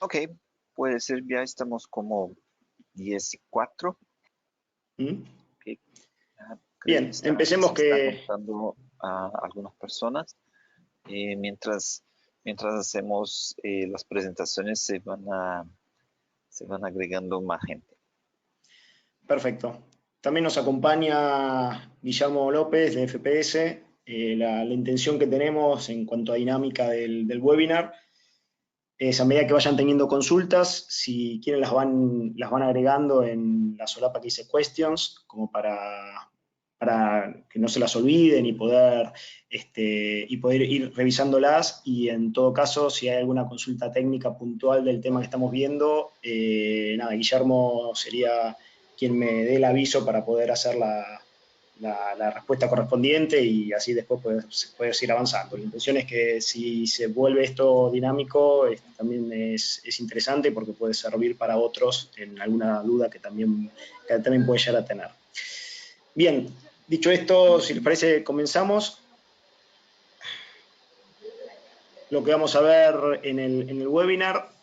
Ok, puede ser, ya estamos como 10:04. ¿Mm? Ok, creo que Bien, empecemos se está que... conectando a algunas personas. Mientras hacemos las presentaciones, se van agregando más gente. Perfecto. También nos acompaña Guillermo López de FPS. La intención que tenemos en cuanto a dinámica del webinar es, a medida que vayan teniendo consultas, si quieren las van agregando en la solapa que dice questions, como para que no se las olviden y poder ir revisándolas, y en todo caso, si hay alguna consulta técnica puntual del tema que estamos viendo, nada, Guillermo sería quien me dé el aviso para poder hacer la respuesta correspondiente, y así después puedes ir avanzando. La intención es que si se vuelve esto dinámico, también es interesante porque puede servir para otros en alguna duda que también puede llegar a tener. Bien, dicho esto, si les parece, comenzamos. Lo que vamos a ver en el webinar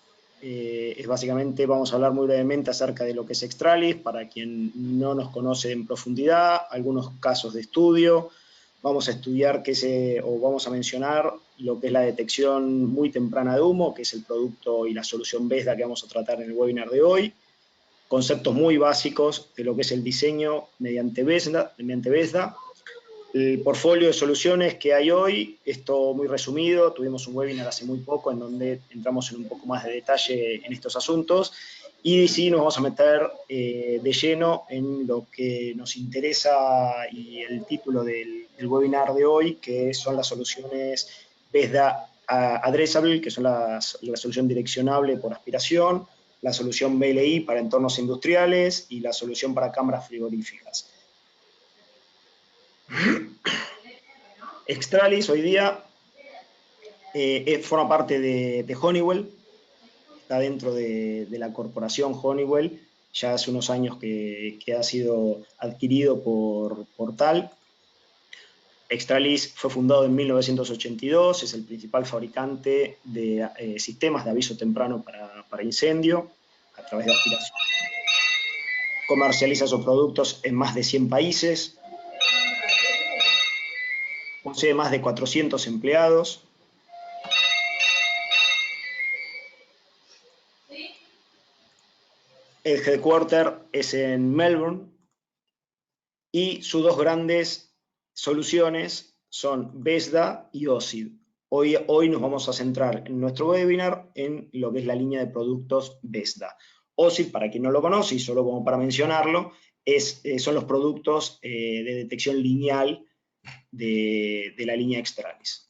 es básicamente, vamos a hablar muy brevemente acerca de lo que es Extralis, para quien no nos conoce en profundidad, algunos casos de estudio. Vamos a estudiar vamos a mencionar lo que es la detección muy temprana de humo, que es el producto y la solución BESDA que vamos a tratar en el webinar de hoy. Conceptos muy básicos de lo que es el diseño mediante BESDA. El portfolio de soluciones que hay hoy, esto muy resumido, tuvimos un webinar hace muy poco en donde entramos en un poco más de detalle en estos asuntos, y sí nos vamos a meter de lleno en lo que nos interesa y el título del webinar de hoy, que son las soluciones BESDA Addressable, que son la solución direccionable por aspiración, la solución BLI para entornos industriales y la solución para cámaras frigoríficas. Extralis hoy día forma parte de Honeywell, está dentro de la corporación Honeywell, ya hace unos años que ha sido adquirido por TAL. Extralis fue fundado en 1982, es el principal fabricante de sistemas de aviso temprano para incendio a través de aspiración. Comercializa sus productos en más de 100 países, posee más de 400 empleados. El headquarter es en Melbourne, y sus dos grandes soluciones son BESDA y OSID. Hoy nos vamos a centrar en nuestro webinar en lo que es la línea de productos BESDA. OSID, para quien no lo conoce, y solo como para mencionarlo, son los productos de detección lineal de la línea Extralis.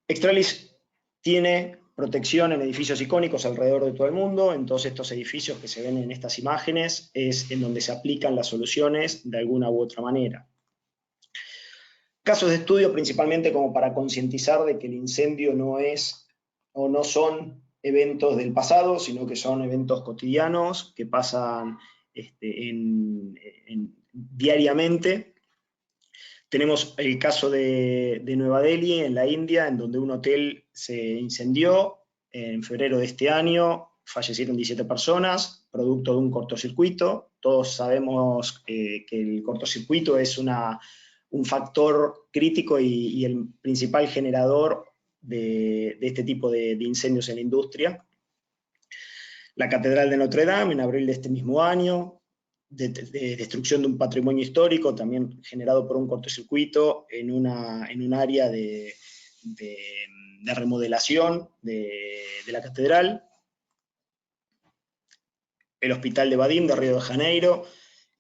Extralis tiene protección en edificios icónicos alrededor de todo el mundo. En todos estos edificios que se ven en estas imágenes es en donde se aplican las soluciones de alguna u otra manera. Casos de estudio principalmente como para concientizar de que el incendio no es o no son eventos del pasado, sino que son eventos cotidianos que pasan diariamente. Tenemos el caso de Nueva Delhi, en la India, en donde un hotel se incendió en febrero de este año, fallecieron 17 personas, producto de un cortocircuito. Todos sabemos que el cortocircuito es un factor crítico y el principal generador de este tipo de incendios en la industria. La Catedral de Notre Dame, en abril de este mismo año, de destrucción de un patrimonio histórico, también generado por un cortocircuito en un área de remodelación de la catedral. El Hospital de Badim de Río de Janeiro,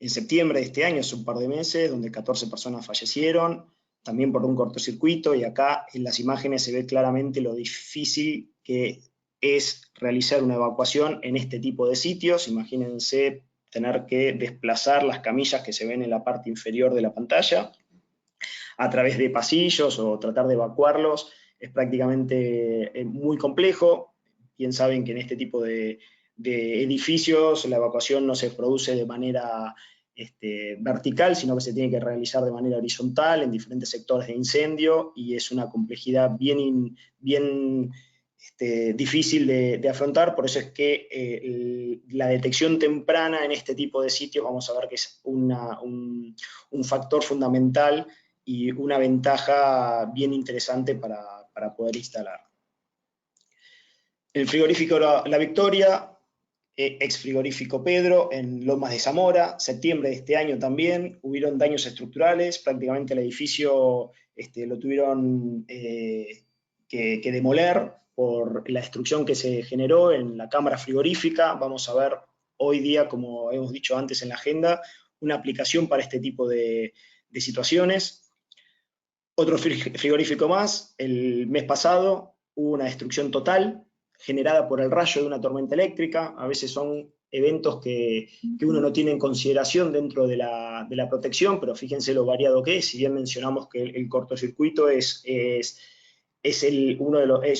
en septiembre de este año, hace un par de meses, donde 14 personas fallecieron, también por un cortocircuito, y acá en las imágenes se ve claramente lo difícil que es realizar una evacuación en este tipo de sitios. Imagínense tener que desplazar las camillas que se ven en la parte inferior de la pantalla a través de pasillos, o tratar de evacuarlos es prácticamente muy complejo. Bien saben que en este tipo de edificios la evacuación no se produce de manera vertical, sino que se tiene que realizar de manera horizontal en diferentes sectores de incendio, y es una complejidad bien difícil de afrontar, por eso es que la detección temprana en este tipo de sitios vamos a ver que es un factor fundamental y una ventaja bien interesante para poder instalar. El frigorífico La Victoria, ex frigorífico Pedro, en Lomas de Zamora, septiembre de este año también, hubieron daños estructurales, prácticamente el edificio lo tuvieron que demoler por la destrucción que se generó en la cámara frigorífica. Vamos a ver hoy día, como hemos dicho antes en la agenda, una aplicación para este tipo de situaciones. Otro frigorífico más, el mes pasado hubo una destrucción total generada por el rayo de una tormenta eléctrica. A veces son eventos que uno no tiene en consideración dentro de la protección, pero fíjense lo variado que es. Si bien mencionamos que el cortocircuito es el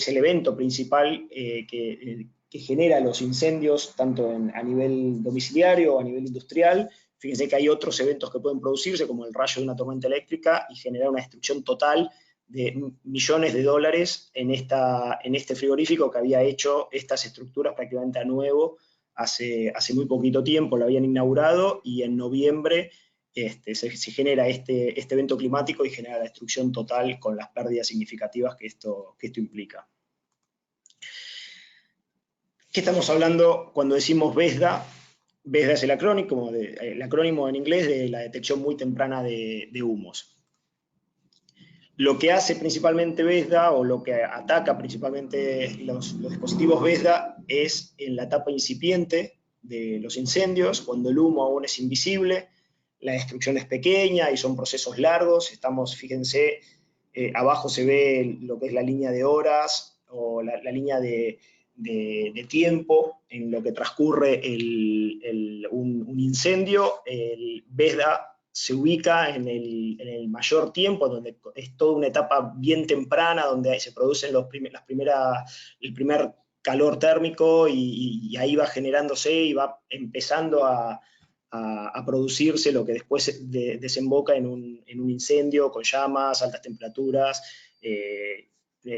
evento principal que genera los incendios, tanto a nivel domiciliario o a nivel industrial. Fíjense que hay otros eventos que pueden producirse, como el rayo de una tormenta eléctrica, y generar una destrucción total de millones de dólares en este frigorífico que había hecho estas estructuras prácticamente a nuevo hace muy poquito tiempo. Lo habían inaugurado y en noviembre se genera este evento climático y genera la destrucción total con las pérdidas significativas que esto implica. ¿Qué estamos hablando cuando decimos VESDA? VESDA es el acrónimo en inglés de la detección muy temprana de humos. Lo que hace principalmente VESDA, o lo que ataca principalmente los dispositivos VESDA, es en la etapa incipiente de los incendios, cuando el humo aún es invisible, la destrucción es pequeña y son procesos largos. Fíjense, abajo se ve lo que es la línea de horas, o la línea de tiempo en lo que transcurre un incendio. El VESDA se ubica en el mayor tiempo, donde es toda una etapa bien temprana, donde se producen el primer calor térmico, y ahí va generándose y va empezando a producirse lo que después desemboca en un incendio con llamas, altas temperaturas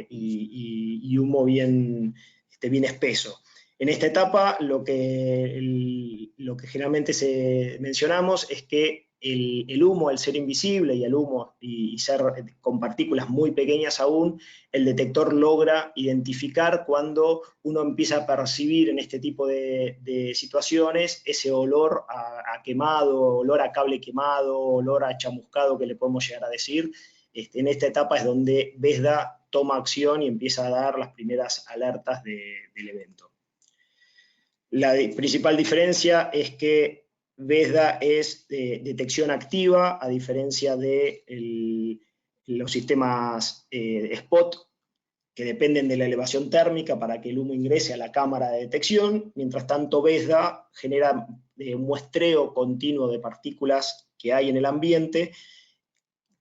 y humo bien espeso. En esta etapa lo que generalmente mencionamos es que el humo, al ser invisible, y el humo y ser con partículas muy pequeñas aún, el detector logra identificar cuando uno empieza a percibir en este tipo de situaciones ese olor a quemado, olor a cable quemado, olor a chamuscado que le podemos llegar a decir. En esta etapa es donde VESDA toma acción y empieza a dar las primeras alertas del evento. La principal diferencia es que VESDA es detección activa, a diferencia de los sistemas SPOT, que dependen de la elevación térmica para que el humo ingrese a la cámara de detección. Mientras tanto, VESDA genera un muestreo continuo de partículas que hay en el ambiente,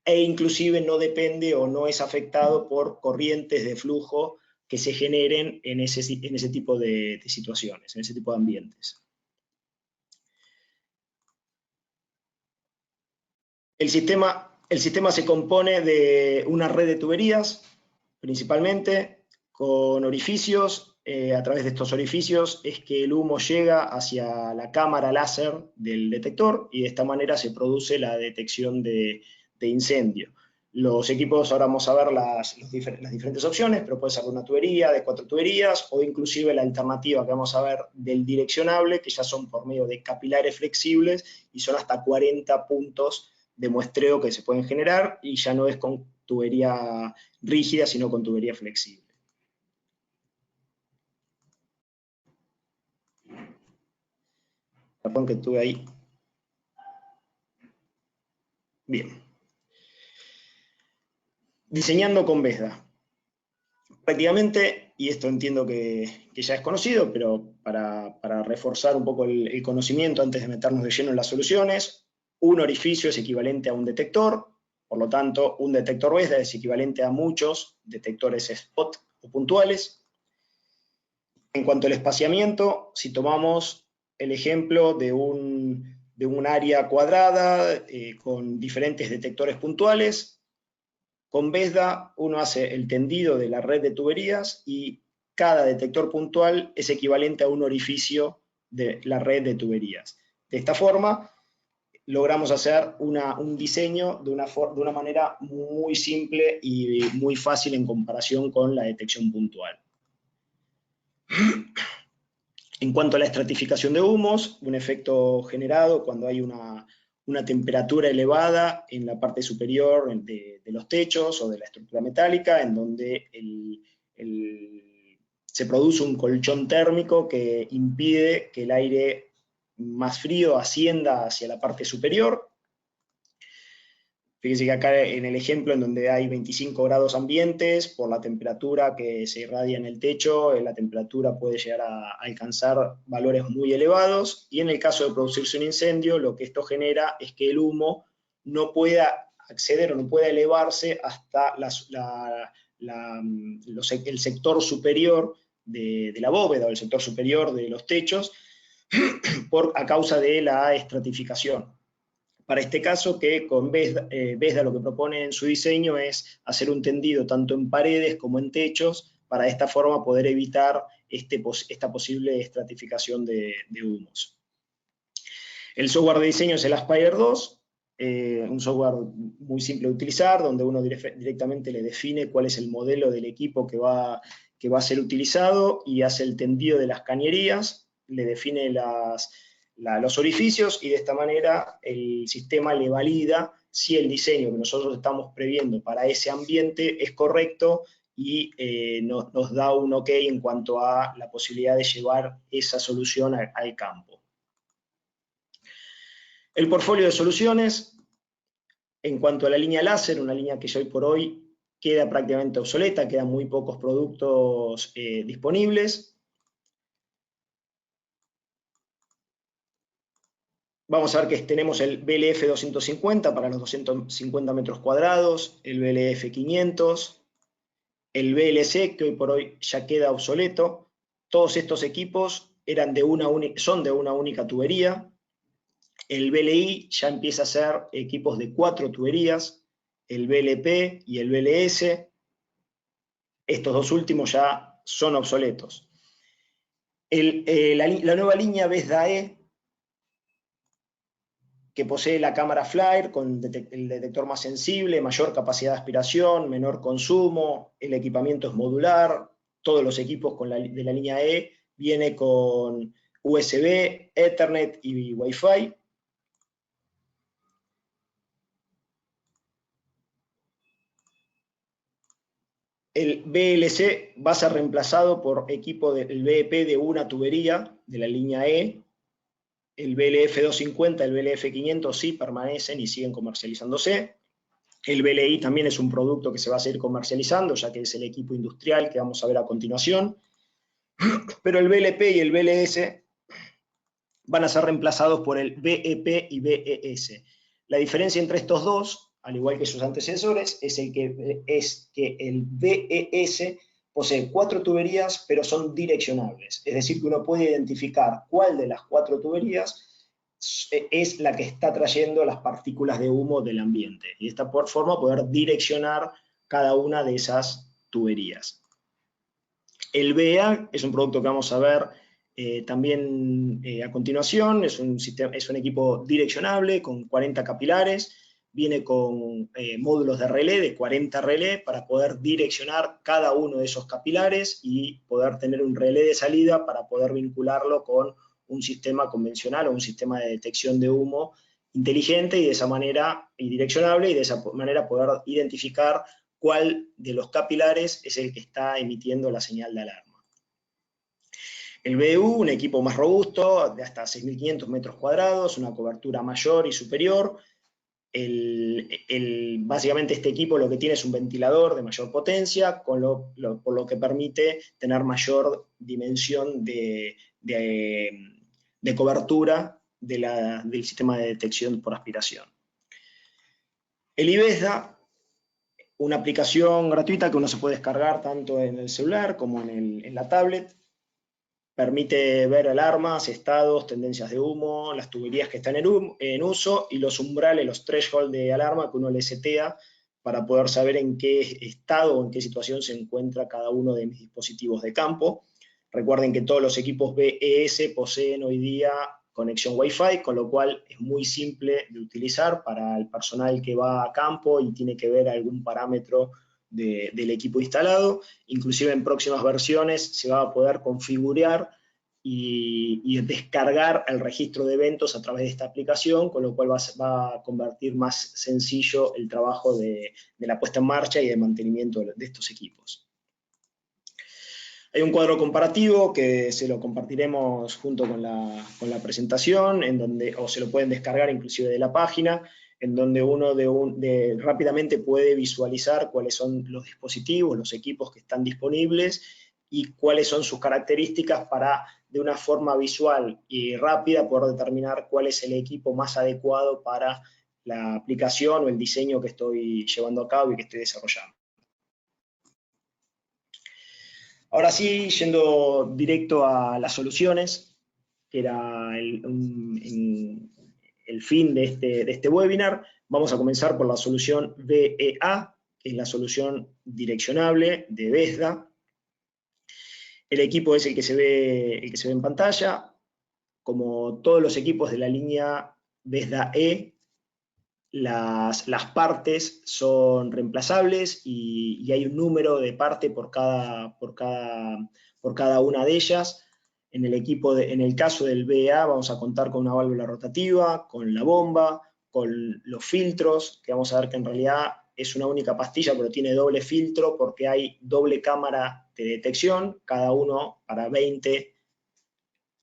e inclusive no depende o no es afectado por corrientes de flujo que se generen en ese tipo de situaciones, en ese tipo de ambientes. El sistema se compone de una red de tuberías, principalmente, con orificios. A través de estos orificios es que el humo llega hacia la cámara láser del detector, y de esta manera se produce la detección de incendio. Los equipos, ahora vamos a ver las diferentes opciones, pero puede ser de una tubería, de 4 tuberías, o inclusive la alternativa que vamos a ver del direccionable, que ya son por medio de capilares flexibles, y son hasta 40 puntos de muestreo que se pueden generar, y ya no es con tubería rígida, sino con tubería flexible. Perdón que estuve ahí. Bien. Diseñando con VESDA. Prácticamente, y esto entiendo que ya es conocido, pero para reforzar un poco el conocimiento antes de meternos de lleno en las soluciones, un orificio es equivalente a un detector. Por lo tanto, un detector VESDA es equivalente a muchos detectores SPOT o puntuales. En cuanto al espaciamiento, si tomamos el ejemplo de un área cuadrada con diferentes detectores puntuales, con VESDA uno hace el tendido de la red de tuberías y cada detector puntual es equivalente a un orificio de la red de tuberías. De esta forma, logramos hacer un diseño de una manera muy simple y muy fácil en comparación con la detección puntual. En cuanto a la estratificación de humos, un efecto generado cuando hay una temperatura elevada en la parte superior de los techos o de la estructura metálica, en donde se produce un colchón térmico que impide que el aire más frío ascienda hacia la parte superior. Fíjense que acá en el ejemplo en donde hay 25 grados ambientes, por la temperatura que se irradia en el techo, la temperatura puede llegar a alcanzar valores muy elevados, y en el caso de producirse un incendio, lo que esto genera es que el humo no pueda acceder o no pueda elevarse hasta el sector superior de la bóveda o el sector superior de los techos a causa de la estratificación. Para este caso, que con Vesda lo que propone en su diseño es hacer un tendido tanto en paredes como en techos, para de esta forma poder evitar esta posible estratificación de humos. El software de diseño es el Aspire 2, un software muy simple de utilizar, donde uno directamente le define cuál es el modelo del equipo que va a ser utilizado y hace el tendido de las cañerías, le define los orificios, y de esta manera el sistema le valida si el diseño que nosotros estamos previendo para ese ambiente es correcto, y nos da un OK en cuanto a la posibilidad de llevar esa solución al campo. El portfolio de soluciones, en cuanto a la línea láser, una línea que hoy por hoy queda prácticamente obsoleta, quedan muy pocos productos disponibles. Vamos a ver que tenemos el BLF 250 para los 250 metros cuadrados, el BLF 500, el BLC, que hoy por hoy ya queda obsoleto. Todos estos equipos son de una única tubería. El BLI ya empieza a ser equipos de 4 tuberías, el BLP y el BLS. Estos dos últimos ya son obsoletos. La nueva línea Vesda-E, que posee la cámara FLIRE con el detector más sensible, mayor capacidad de aspiración, menor consumo, el equipamiento es modular, todos los equipos de la línea E viene con USB, Ethernet y Wi-Fi. El BLC va a ser reemplazado por equipo del BEP de una tubería de la línea E. El BLF 250, el BLF 500 sí permanecen y siguen comercializándose. El BLI también es un producto que se va a seguir comercializando, ya que es el equipo industrial que vamos a ver a continuación. Pero el BLP y el BLS van a ser reemplazados por el BEP y BES. La diferencia entre estos dos, al igual que sus antecesores, es que el BES posee 4 tuberías, pero son direccionables. Es decir, que uno puede identificar cuál de las 4 tuberías es la que está trayendo las partículas de humo del ambiente. Y de esta forma poder direccionar cada una de esas tuberías. El BEA es un producto que vamos a ver también a continuación. Es un equipo direccionable con 40 capilares. Viene con módulos de relé, de 40 relé, para poder direccionar cada uno de esos capilares y poder tener un relé de salida para poder vincularlo con un sistema convencional o un sistema de detección de humo inteligente, y de esa manera, y direccionable, y de esa manera poder identificar cuál de los capilares es el que está emitiendo la señal de alarma. El BU, un equipo más robusto, de hasta 6.500 metros cuadrados, una cobertura mayor y superior. Básicamente este equipo lo que tiene es un ventilador de mayor potencia, por lo que permite tener mayor dimensión de cobertura del sistema de detección por aspiración. El iVesda, una aplicación gratuita que uno se puede descargar tanto en el celular como en la tablet. Permite ver alarmas, estados, tendencias de humo, las tuberías que están en uso y los umbrales, los thresholds de alarma que uno le setea para poder saber en qué estado o en qué situación se encuentra cada uno de mis dispositivos de campo. Recuerden que todos los equipos BES poseen hoy día conexión Wi-Fi, con lo cual es muy simple de utilizar para el personal que va a campo y tiene que ver algún parámetro del equipo instalado. Inclusive en próximas versiones se va a poder configurar y descargar el registro de eventos a través de esta aplicación, con lo cual va a convertir más sencillo el trabajo de la puesta en marcha y de mantenimiento de estos equipos. Hay un cuadro comparativo que se lo compartiremos junto con la presentación, o se lo pueden descargar inclusive de la página, en donde uno rápidamente puede visualizar cuáles son los dispositivos, los equipos que están disponibles y cuáles son sus características para, de una forma visual y rápida, poder determinar cuál es el equipo más adecuado para la aplicación o el diseño que estoy llevando a cabo y que estoy desarrollando. Ahora sí, yendo directo a las soluciones, que era el fin de este webinar, vamos a comenzar por la solución VEA, que es la solución direccionable de VESDA. El equipo es el que se ve en pantalla. Como todos los equipos de la línea VESDA-E, las partes son reemplazables y hay un número de parte por cada una de ellas. En el caso del VEA vamos a contar con una válvula rotativa, con la bomba, con los filtros, que vamos a ver que en realidad es una única pastilla, pero tiene doble filtro porque hay doble cámara de detección, cada uno para 20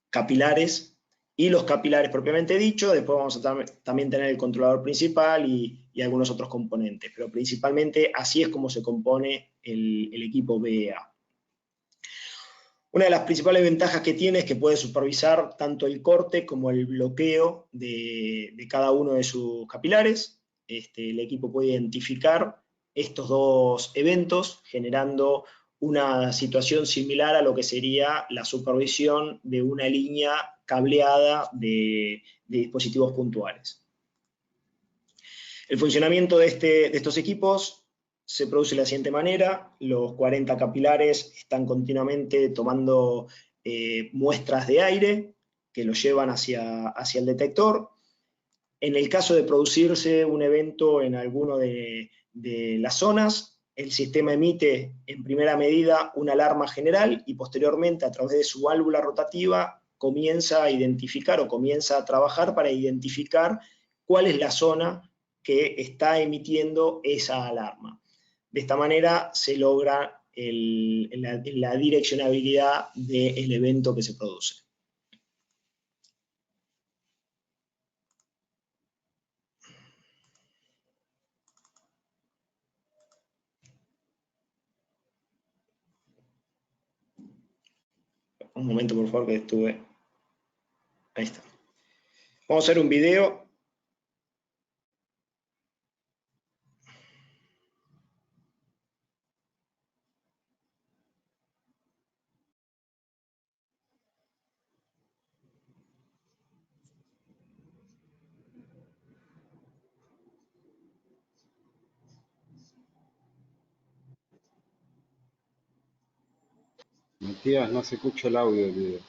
capilares, y los capilares propiamente dicho. Después vamos a también tener el controlador principal y algunos otros componentes, pero principalmente así es como se compone el equipo VEA. Una de las principales ventajas que tiene es que puede supervisar tanto el corte como el bloqueo de cada uno de sus capilares. El equipo puede identificar estos dos eventos, generando una situación similar a lo que sería la supervisión de una línea cableada de dispositivos puntuales. El funcionamiento de estos equipos se produce de la siguiente manera: los 40 capilares están continuamente tomando muestras de aire que los llevan hacia el detector. En el caso de producirse un evento en alguno de las zonas, el sistema emite en primera medida una alarma general y posteriormente, a través de su válvula rotativa, comienza a identificar o comienza a trabajar para identificar cuál es la zona que está emitiendo esa alarma. De esta manera se logra la direccionabilidad del evento que se produce. Un momento, por favor, que estuve. Ahí está. Vamos a hacer un video. Matías, no se escucha el audio del video.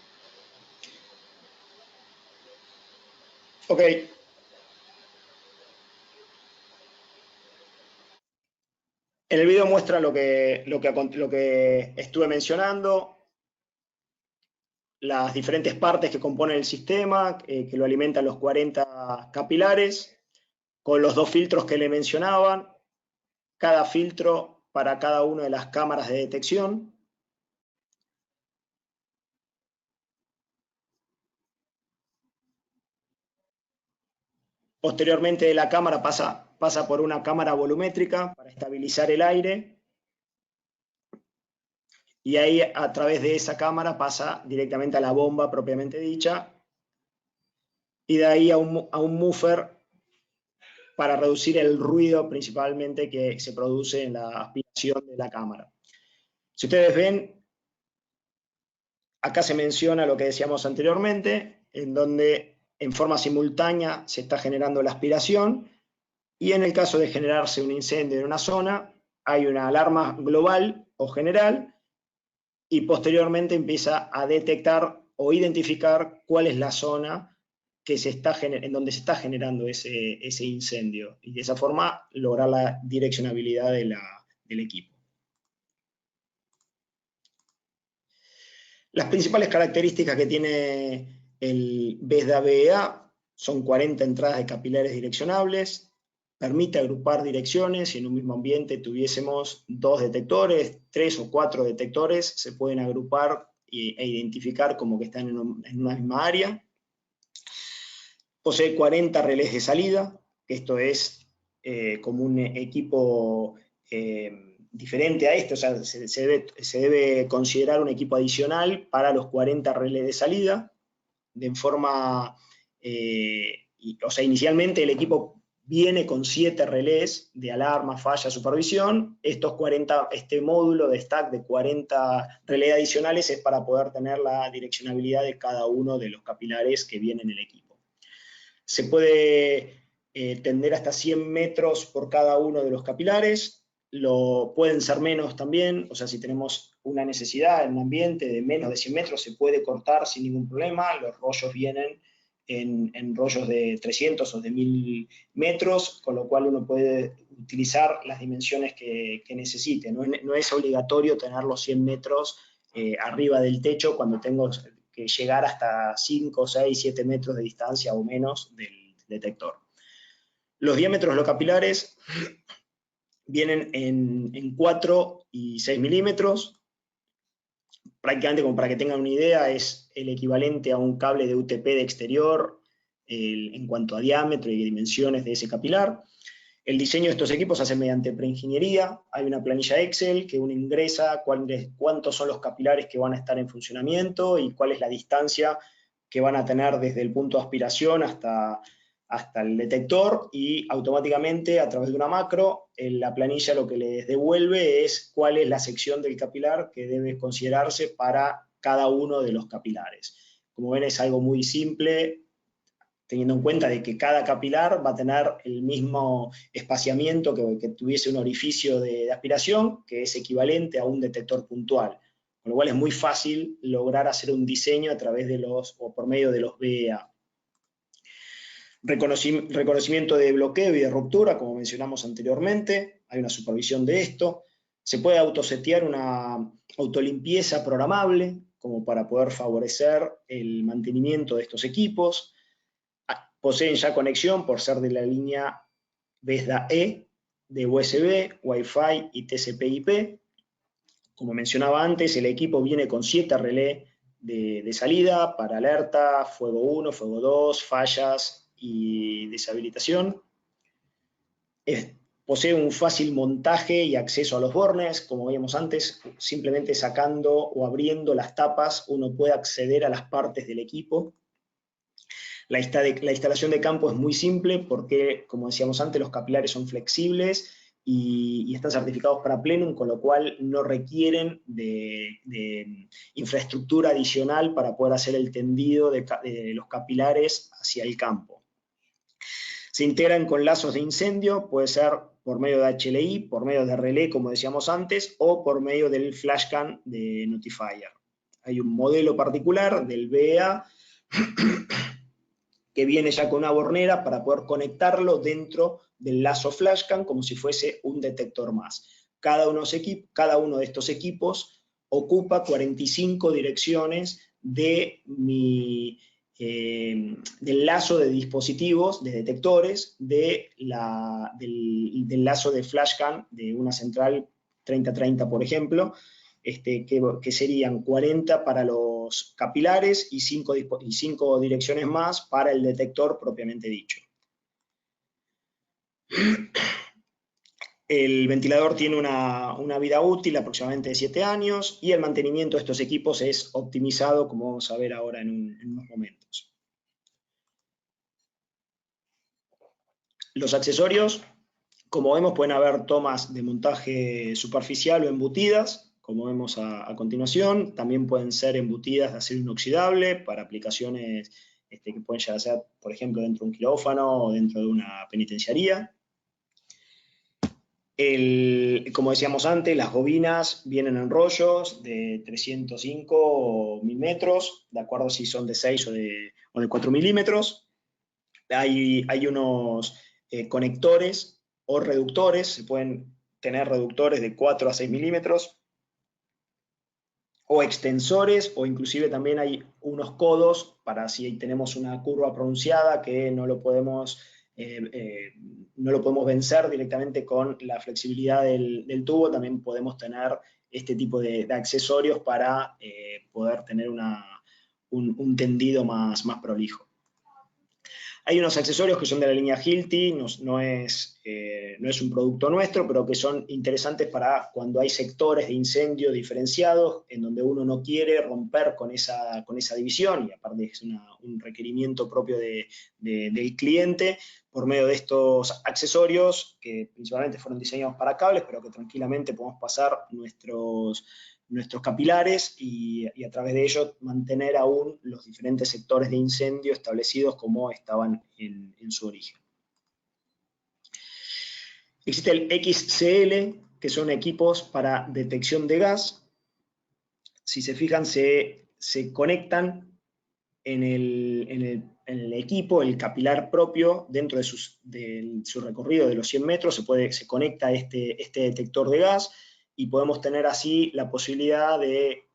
Ok. En el video muestra lo que estuve mencionando, las diferentes partes que componen el sistema, que lo alimentan los 40 capilares, con los dos filtros que le mencionaban, cada filtro para cada una de las cámaras de detección. Posteriormente de la cámara pasa por una cámara volumétrica para estabilizar el aire, y ahí a través de esa cámara pasa directamente a la bomba propiamente dicha, y de ahí a un muffler para reducir el ruido principalmente que se produce en la aspiración de la cámara. Si ustedes ven, acá se menciona lo que decíamos anteriormente, en donde en forma simultánea se está generando la aspiración, Y en el caso de generarse un incendio en una zona, hay una alarma global o general, y posteriormente empieza a detectar o identificar cuál es la zona que en donde se está generando ese incendio, y de esa forma lograr la direccionabilidad del equipo. Las principales características que tiene el BESDA BEA son 40 entradas de capilares direccionables, permite agrupar direcciones. Si en un mismo ambiente tuviésemos 2 detectores, 3 o 4 detectores, se pueden agrupar e identificar como que están en una misma área. Posee 40 relés de salida, esto es como un equipo diferente a este, o sea, se debe considerar un equipo adicional para los 40 relés de salida, de forma, o sea, inicialmente el equipo viene con 7 relés de alarma, falla, supervisión. Este módulo de stack de 40 relés adicionales es para poder tener la direccionabilidad de cada uno de los capilares que vienen en el equipo. Se puede tender hasta 100 metros por cada uno de los capilares. Pueden ser menos también, o sea, si tenemos una necesidad en un ambiente de menos de 100 metros, se puede cortar sin ningún problema. Los rollos vienen en rollos de 300 o de 1000 metros, con lo cual uno puede utilizar las dimensiones que necesite. No es obligatorio tener los 100 metros arriba del techo cuando tengo que llegar hasta 5, 6, 7 metros de distancia o menos del detector. Los diámetros de los capilares vienen en 4 y 6 milímetros. Prácticamente, como para que tengan una idea, es el equivalente a un cable de UTP de exterior en cuanto a diámetro y dimensiones de ese capilar. El diseño de estos equipos se hace mediante preingeniería. Hay una planilla Excel que uno ingresa cuántos son los capilares que van a estar en funcionamiento y cuál es la distancia que van a tener desde el punto de aspiración hasta el detector, y automáticamente a través de una macro, la planilla lo que les devuelve es cuál es la sección del capilar que debe considerarse para cada uno de los capilares. Como ven, es algo muy simple, teniendo en cuenta de que cada capilar va a tener el mismo espaciamiento que tuviese un orificio de aspiración, que es equivalente a un detector puntual. Con lo cual es muy fácil lograr hacer un diseño a través de o por medio de los BEA. Reconocimiento de bloqueo y de ruptura, como mencionamos anteriormente, hay una supervisión de esto. Se puede autosetear una autolimpieza programable, como para poder favorecer el mantenimiento de estos equipos. Poseen ya conexión por ser de la línea BESDA-E de USB, Wi-Fi y TCP/IP. Como mencionaba antes, el equipo viene con 7 relés de salida para alerta, fuego 1, fuego 2, fallas y deshabilitación. Posee un fácil montaje y acceso a los bornes. Como veíamos antes, simplemente sacando o abriendo las tapas uno puede acceder a las partes del equipo. La instalación de campo es muy simple porque, como decíamos antes, los capilares son flexibles y están certificados para Plenum, con lo cual no requieren de infraestructura adicional para poder hacer el tendido de los capilares hacia el campo. Se integran con lazos de incendio, puede ser por medio de HLI, por medio de relé, como decíamos antes, o por medio del flashcan de Notifier. Hay un modelo particular del BEA que viene ya con una bornera para poder conectarlo dentro del lazo flashcan como si fuese un detector más. Cada uno de estos equipos ocupa 45 direcciones del lazo de dispositivos, de detectores, del lazo de flashcan de una central 3030, por ejemplo, que serían 40 para los capilares y 5 direcciones más para el detector propiamente dicho. El ventilador tiene una vida útil aproximadamente de 7 años y el mantenimiento de estos equipos es optimizado, como vamos a ver ahora en unos momentos. Los accesorios, como vemos, pueden haber tomas de montaje superficial o embutidas, como vemos a continuación. También pueden ser embutidas de acero inoxidable para aplicaciones que pueden llegar a ser, por ejemplo, dentro de un quirófano o dentro de una penitenciaría. Como decíamos antes, las bobinas vienen en rollos de 305 milímetros, de acuerdo si son de 6 o de 4 milímetros. Hay unos conectores o reductores, se pueden tener reductores de 4 a 6 milímetros, o extensores, o inclusive también hay unos codos para si tenemos una curva pronunciada que no lo podemos vencer directamente con la flexibilidad del tubo. También podemos tener este tipo de accesorios para poder tener un tendido más prolijo. Hay unos accesorios que son de la línea Hilti, no es un producto nuestro, pero que son interesantes para cuando hay sectores de incendio diferenciados, en donde uno no quiere romper con esa división, y aparte es un requerimiento propio del cliente, por medio de estos accesorios, que principalmente fueron diseñados para cables, pero que tranquilamente podemos pasar nuestros capilares y a través de ellos mantener aún los diferentes sectores de incendio establecidos como estaban en su origen. Existe el XCL, que son equipos para detección de gas. Si se fijan, se conectan en el equipo, el capilar propio, dentro de su recorrido de los 100 metros, se conecta este detector de gas, y podemos tener así la posibilidad de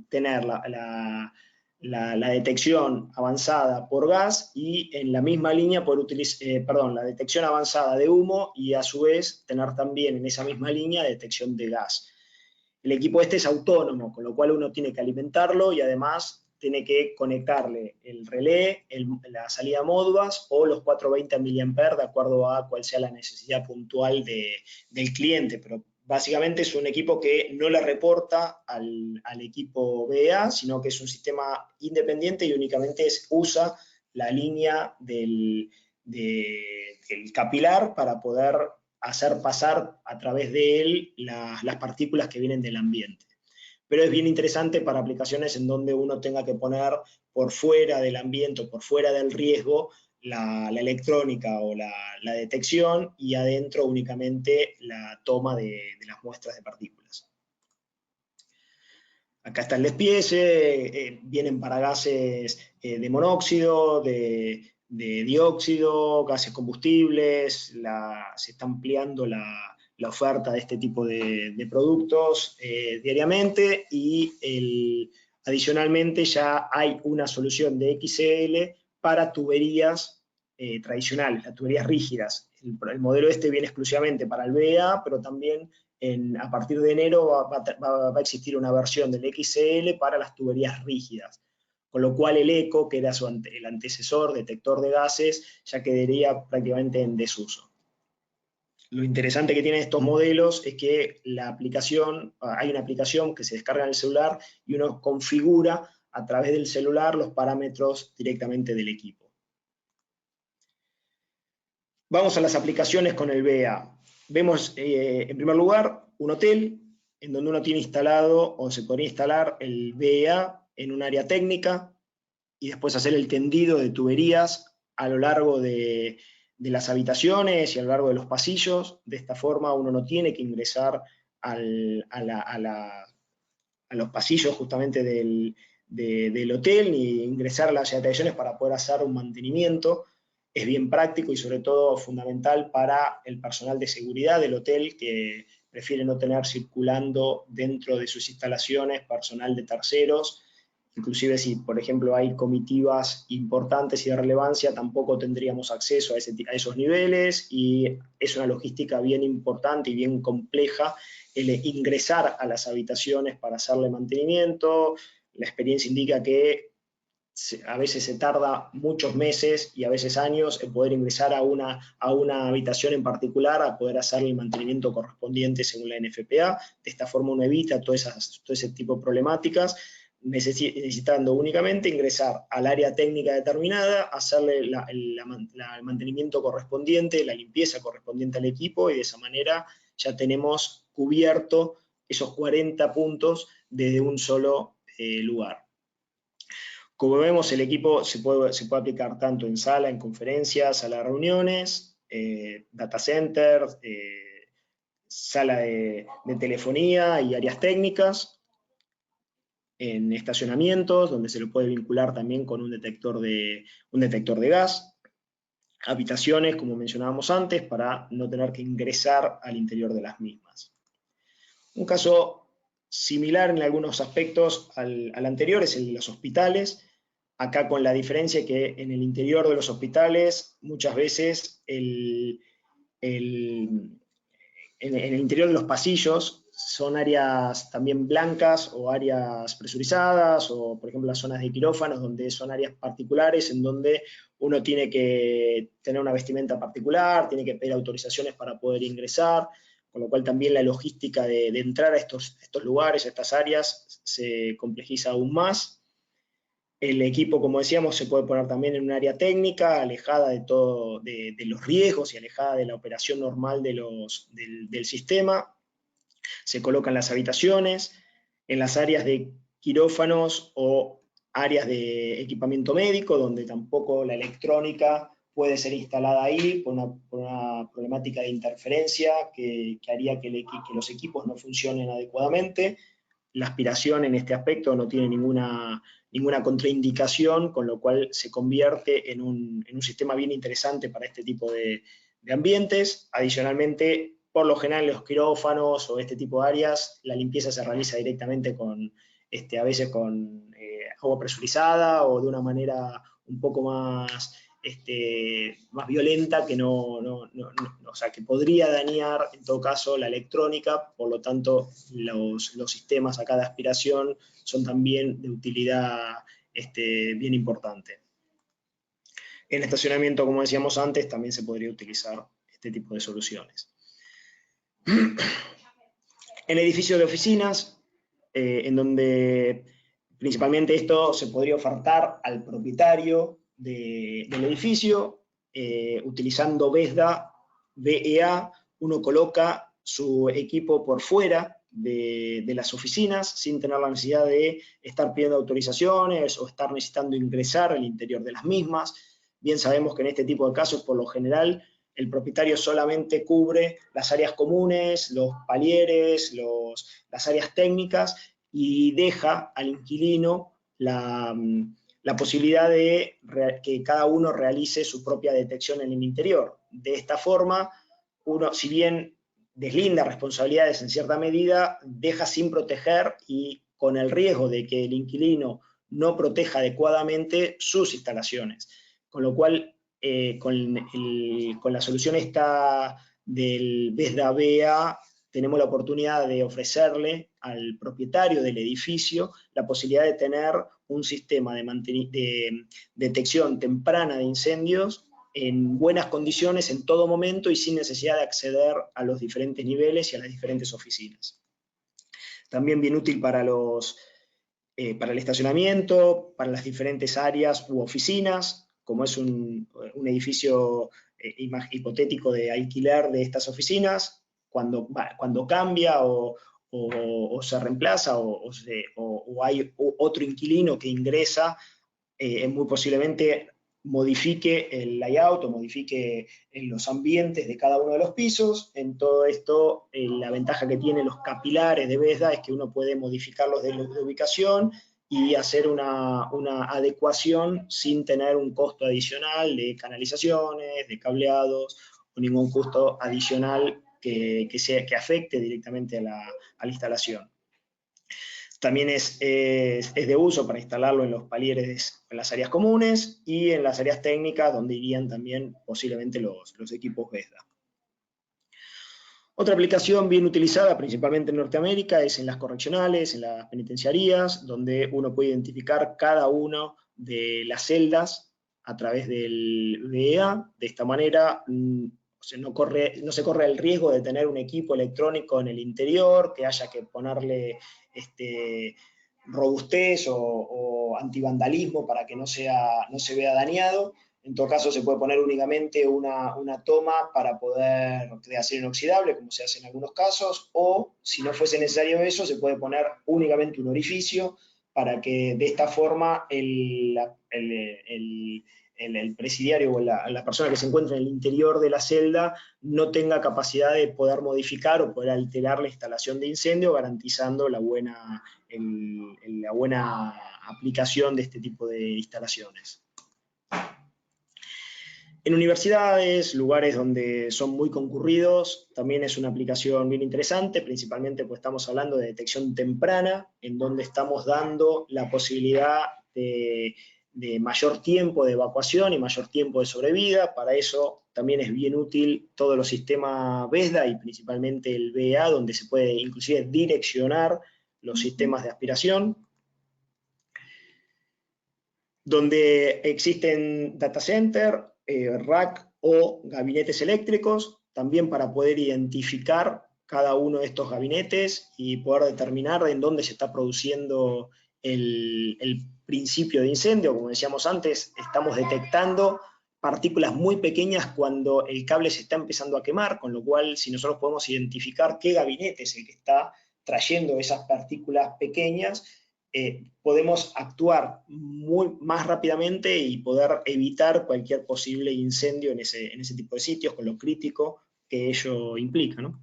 tener la detección avanzada por gas, y en la misma línea poder utilizar, la detección avanzada de humo, y a su vez tener también en esa misma línea detección de gas. El equipo este es autónomo, con lo cual uno tiene que alimentarlo y además tiene que conectarle el relé, la salida Modbus o los 420 mA, de acuerdo a cuál sea la necesidad puntual del cliente. Pero básicamente es un equipo que no le reporta al equipo BEA, sino que es un sistema independiente y únicamente usa la línea del capilar para poder hacer pasar a través de él las partículas que vienen del ambiente. Pero es bien interesante para aplicaciones en donde uno tenga que poner por fuera del ambiente, por fuera del riesgo, la electrónica o la detección, y adentro únicamente la toma de las muestras de partículas. Acá está el despiece, vienen para gases de monóxido, de dióxido, gases combustibles, se está ampliando la oferta de este tipo de productos diariamente, y adicionalmente ya hay una solución de XCL para tuberías tradicionales, las tuberías rígidas. El modelo este viene exclusivamente para el BEA, pero también a partir de enero va a existir una versión del XCL para las tuberías rígidas, con lo cual el ECO, que era el antecesor, detector de gases, ya quedaría prácticamente en desuso. Lo interesante que tienen estos modelos es que hay una aplicación que se descarga en el celular y uno configura a través del celular los parámetros directamente del equipo. Vamos a las aplicaciones con el BEA. Vemos, en primer lugar, un hotel en donde uno tiene instalado, o se podría instalar, el BEA en un área técnica, y después hacer el tendido de tuberías a lo largo de las habitaciones y a lo largo de los pasillos. De esta forma uno no tiene que ingresar a los pasillos justamente del hotel, ni ingresar a las habitaciones para poder hacer un mantenimiento. Es bien práctico y sobre todo fundamental para el personal de seguridad del hotel, que prefiere no tener circulando dentro de sus instalaciones personal de terceros. Inclusive si, por ejemplo, hay comitivas importantes y de relevancia, tampoco tendríamos acceso a esos niveles, y es una logística bien importante y bien compleja el ingresar a las habitaciones para hacerle mantenimiento. La experiencia indica que a veces se tarda muchos meses y a veces años en poder ingresar a una habitación en particular, a poder hacerle el mantenimiento correspondiente según la NFPA. De esta forma uno evita todo ese tipo de problemáticas, necesitando únicamente ingresar al área técnica determinada, hacerle el mantenimiento correspondiente, la limpieza correspondiente al equipo, y de esa manera ya tenemos cubierto esos 40 puntos desde un solo lugar. Como vemos, el equipo se puede aplicar tanto en sala, en conferencias, sala de reuniones, data center, sala de telefonía y áreas técnicas, en estacionamientos, donde se lo puede vincular también con un detector de gas, habitaciones, como mencionábamos antes, para no tener que ingresar al interior de las mismas. Un caso similar en algunos aspectos al anterior es el de los hospitales, acá con la diferencia que en el interior de los hospitales muchas veces en el interior de los pasillos son áreas también blancas o áreas presurizadas, o por ejemplo las zonas de quirófanos, donde son áreas particulares en donde uno tiene que tener una vestimenta particular, tiene que pedir autorizaciones para poder ingresar, con lo cual también la logística de entrar a estos lugares, a estas áreas, se complejiza aún más. El equipo, como decíamos, se puede poner también en un área técnica, alejada de todo, de los riesgos y alejada de la operación normal del sistema. Se colocan las habitaciones, en las áreas de quirófanos o áreas de equipamiento médico, donde tampoco la electrónica puede ser instalada ahí por una problemática de interferencia que haría que los equipos no funcionen adecuadamente. La aspiración en este aspecto no tiene ninguna contraindicación, con lo cual se convierte en un sistema bien interesante para este tipo de ambientes. Adicionalmente, por lo general en los quirófanos o este tipo de áreas, la limpieza se realiza directamente a veces con agua presurizada o de una manera un poco más violenta, o sea, que podría dañar en todo caso la electrónica. Por lo tanto los sistemas acá de aspiración son también de utilidad bien importante. En estacionamiento, como decíamos antes, también se podría utilizar este tipo de soluciones. En edificios de oficinas, en donde principalmente esto se podría ofertar al propietario del edificio, utilizando VEA, uno coloca su equipo por fuera de las oficinas sin tener la necesidad de estar pidiendo autorizaciones o estar necesitando ingresar al interior de las mismas. Bien sabemos que en este tipo de casos, por lo general, el propietario solamente cubre las áreas comunes, los palieres, las áreas técnicas, y deja al inquilino la posibilidad de que cada uno realice su propia detección en el interior. De esta forma, uno, si bien deslinda responsabilidades en cierta medida, deja sin proteger y con el riesgo de que el inquilino no proteja adecuadamente sus instalaciones. Con lo cual, con la solución esta del VEA, tenemos la oportunidad de ofrecerle al propietario del edificio la posibilidad de tener un sistema de detección temprana de incendios en buenas condiciones en todo momento y sin necesidad de acceder a los diferentes niveles y a las diferentes oficinas. También bien útil para el estacionamiento, para las diferentes áreas u oficinas, como es un edificio hipotético de alquiler de estas oficinas. Cuando cambia o se reemplaza o hay otro inquilino que ingresa, muy posiblemente modifique el layout o modifique los ambientes de cada uno de los pisos. En todo esto, la ventaja que tienen los capilares de Vesda es que uno puede modificarlos de ubicación y hacer una adecuación sin tener un costo adicional de canalizaciones, de cableados, o ningún costo adicional que afecte directamente a la instalación. También es de uso para instalarlo en los palieres, en las áreas comunes y en las áreas técnicas, donde irían también posiblemente los equipos Vesda. Otra aplicación bien utilizada, principalmente en Norteamérica, es en las correccionales, en las penitenciarías, donde uno puede identificar cada una de las celdas a través del VEA. De esta manera no se corre el riesgo de tener un equipo electrónico en el interior, que haya que ponerle robustez o antivandalismo para que no se vea dañado. En todo caso, se puede poner únicamente una toma para poder de acero inoxidable, como se hace en algunos casos, o si no fuese necesario eso, se puede poner únicamente un orificio para que de esta forma el presidiario o la persona que se encuentra en el interior de la celda no tenga capacidad de poder modificar o poder alterar la instalación de incendio, garantizando la buena aplicación de este tipo de instalaciones. En universidades, lugares donde son muy concurridos, también es una aplicación bien interesante, principalmente pues estamos hablando de detección temprana, en donde estamos dando la posibilidad de mayor tiempo de evacuación y mayor tiempo de sobrevida. Para eso también es bien útil todos los sistemas VESDA y principalmente el VEA, donde se puede inclusive direccionar los sistemas de aspiración. Donde existen data center, rack o gabinetes eléctricos, también para poder identificar cada uno de estos gabinetes y poder determinar en dónde se está produciendo el principio de incendio. Como decíamos antes, estamos detectando partículas muy pequeñas cuando el cable se está empezando a quemar, con lo cual si nosotros podemos identificar qué gabinete es el que está trayendo esas partículas pequeñas, podemos actuar más rápidamente y poder evitar cualquier posible incendio en ese tipo de sitios, con lo crítico que ello implica, ¿no?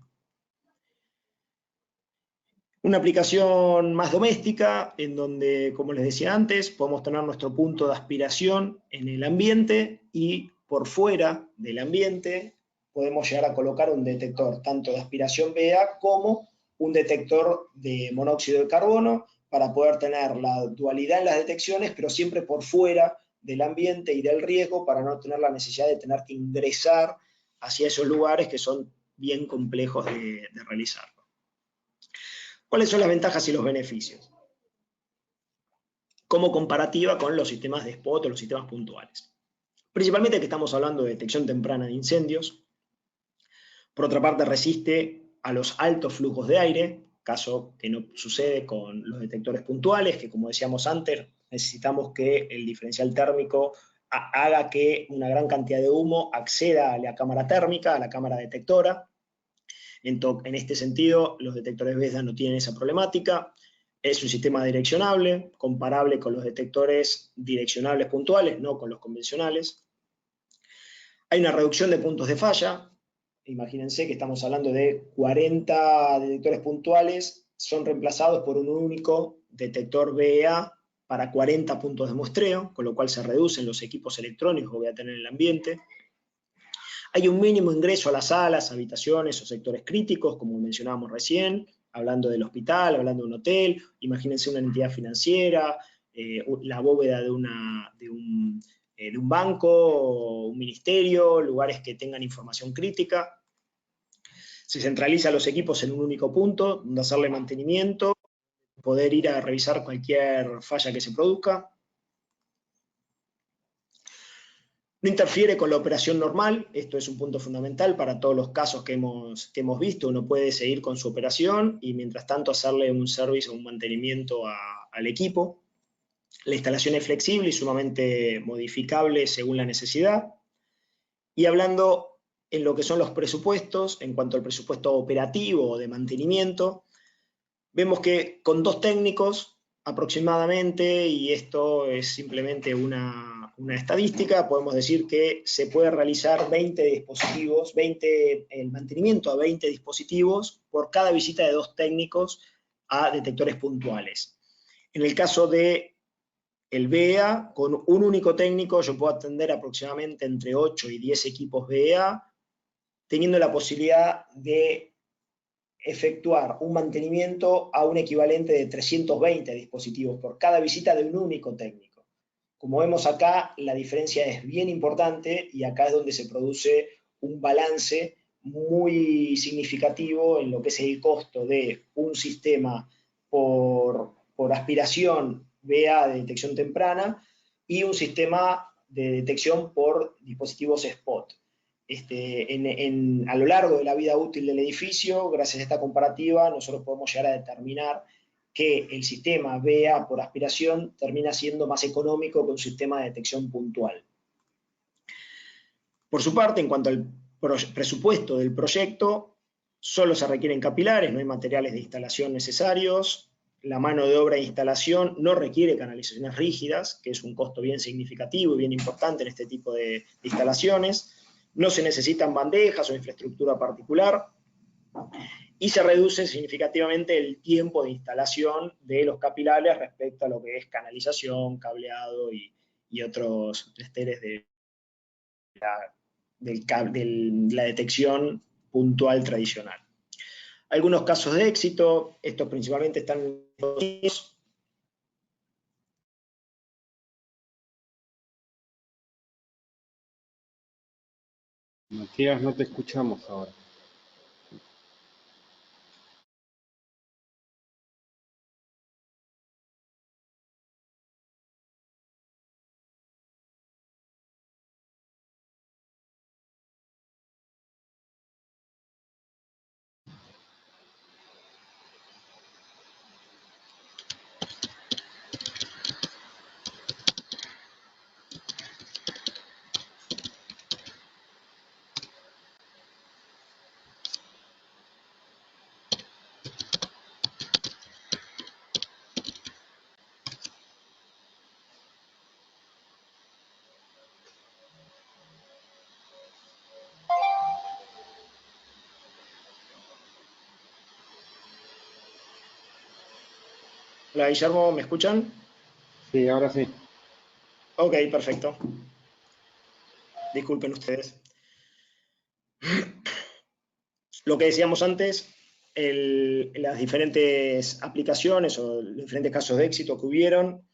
Una aplicación más doméstica, en donde, como les decía antes, podemos tener nuestro punto de aspiración en el ambiente y por fuera del ambiente podemos llegar a colocar un detector tanto de aspiración VEA como un detector de monóxido de carbono, para poder tener la dualidad en las detecciones, pero siempre por fuera del ambiente y del riesgo, para no tener la necesidad de tener que ingresar hacia esos lugares que son bien complejos de realizar. ¿Cuáles son las ventajas y los beneficios? Como comparativa con los sistemas de spot o los sistemas puntuales. Principalmente que estamos hablando de detección temprana de incendios. Por otra parte, resiste a los altos flujos de aire, caso que no sucede con los detectores puntuales, que como decíamos antes, necesitamos que el diferencial térmico haga que una gran cantidad de humo acceda a la cámara térmica, a la cámara detectora. En este sentido, los detectores VESDA no tienen esa problemática. Es un sistema direccionable, comparable con los detectores direccionables puntuales, no con los convencionales. Hay una reducción de puntos de falla. Imagínense que estamos hablando de 40 detectores puntuales, son reemplazados por un único detector VEA para 40 puntos de muestreo, con lo cual se reducen los equipos electrónicos que voy a tener en el ambiente. Hay un mínimo ingreso a las salas, habitaciones o sectores críticos, como mencionábamos recién, hablando del hospital, hablando de un hotel. Imagínense una entidad financiera, la bóveda de un banco, un ministerio, lugares que tengan información crítica. Se centraliza los equipos en un único punto, donde hacerle mantenimiento, poder ir a revisar cualquier falla que se produzca. No interfiere con la operación normal, esto es un punto fundamental para todos los casos que hemos visto. Uno puede seguir con su operación y mientras tanto hacerle un service o un mantenimiento al equipo. La instalación es flexible y sumamente modificable según la necesidad. Y hablando en lo que son los presupuestos, en cuanto al presupuesto operativo o de mantenimiento, vemos que con 2 técnicos aproximadamente, y esto es simplemente una estadística, podemos decir que se puede realizar 20 dispositivos, el mantenimiento a 20 dispositivos por cada visita de 2 técnicos a detectores puntuales. En el caso de el VEA, con un único técnico yo puedo atender aproximadamente entre 8 y 10 equipos VEA, teniendo la posibilidad de efectuar un mantenimiento a un equivalente de 320 dispositivos por cada visita de un único técnico. Como vemos acá, la diferencia es bien importante y acá es donde se produce un balance muy significativo en lo que es el costo de un sistema por a de detección temprana y un sistema de detección por dispositivos spot. A lo largo de la vida útil del edificio, gracias a esta comparativa, nosotros podemos llegar a determinar que el sistema VEA por aspiración termina siendo más económico que un sistema de detección puntual. Por su parte, en cuanto al presupuesto del proyecto, solo se requieren capilares, no hay materiales de instalación necesarios, la mano de obra de instalación no requiere canalizaciones rígidas, que es un costo bien significativo y bien importante en este tipo de instalaciones. No se necesitan bandejas o infraestructura particular, y se reduce significativamente el tiempo de instalación de los capilares respecto a lo que es canalización, cableado y otros menesteres de la detección puntual tradicional. Algunos casos de éxito, estos principalmente están en Estados Unidos. Matías, no te escuchamos ahora. Hola, Guillermo, ¿me escuchan? Sí, ahora sí. Ok, perfecto. Disculpen ustedes. Lo que decíamos antes, las diferentes aplicaciones o los diferentes casos de éxito que hubieron,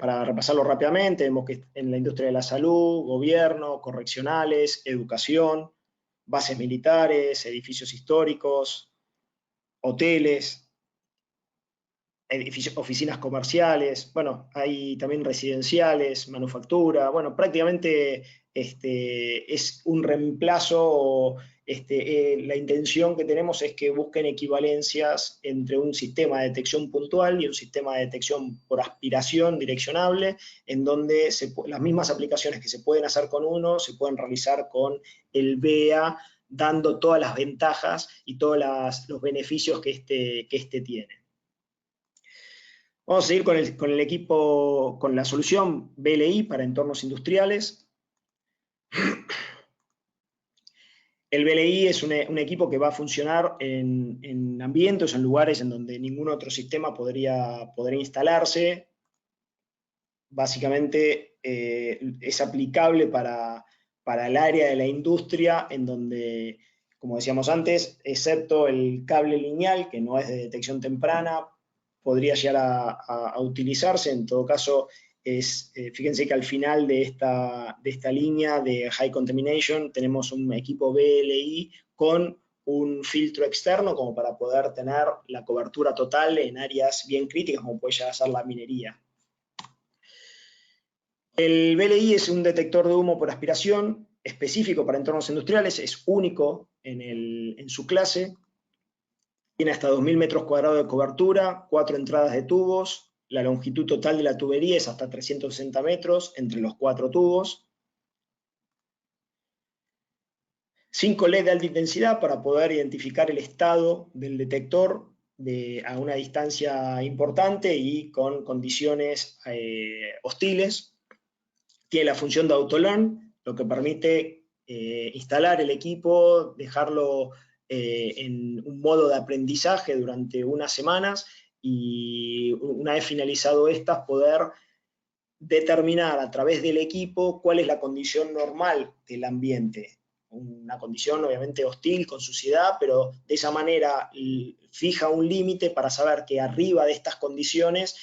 para repasarlo rápidamente, vemos que en la industria de la salud, gobierno, correccionales, educación, bases militares, edificios históricos, hoteles, oficinas comerciales, bueno, hay también residenciales, manufactura, bueno, prácticamente es un reemplazo, la intención que tenemos es que busquen equivalencias entre un sistema de detección puntual y un sistema de detección por aspiración direccionable, en donde las mismas aplicaciones que se pueden hacer con uno se pueden realizar con el BEA, dando todas las ventajas y todos los beneficios que este tiene. Vamos a seguir con el equipo, con la solución BLI para entornos industriales. El BLI es un equipo que va a funcionar en ambientes, en lugares en donde ningún otro sistema podría instalarse. Básicamente es aplicable para el área de la industria, en donde, como decíamos antes, excepto el cable lineal, que no es de detección temprana, podría llegar a utilizarse. En todo caso, fíjense que al final de esta línea de High Contamination tenemos un equipo BLI con un filtro externo como para poder tener la cobertura total en áreas bien críticas, como puede llegar a ser la minería. El BLI es un detector de humo por aspiración específico para entornos industriales, es único en su clase. Tiene hasta 2.000 metros cuadrados de cobertura, 4 entradas de tubos, la longitud total de la tubería es hasta 360 metros entre los 4 tubos. 5 LED de alta intensidad para poder identificar el estado del detector a una distancia importante y con condiciones hostiles. Tiene la función de AutoLearn, lo que permite instalar el equipo, dejarlo en un modo de aprendizaje durante unas semanas y una vez finalizado estas, poder determinar a través del equipo cuál es la condición normal del ambiente. Una condición obviamente hostil, con suciedad, pero de esa manera fija un límite para saber que arriba de estas condiciones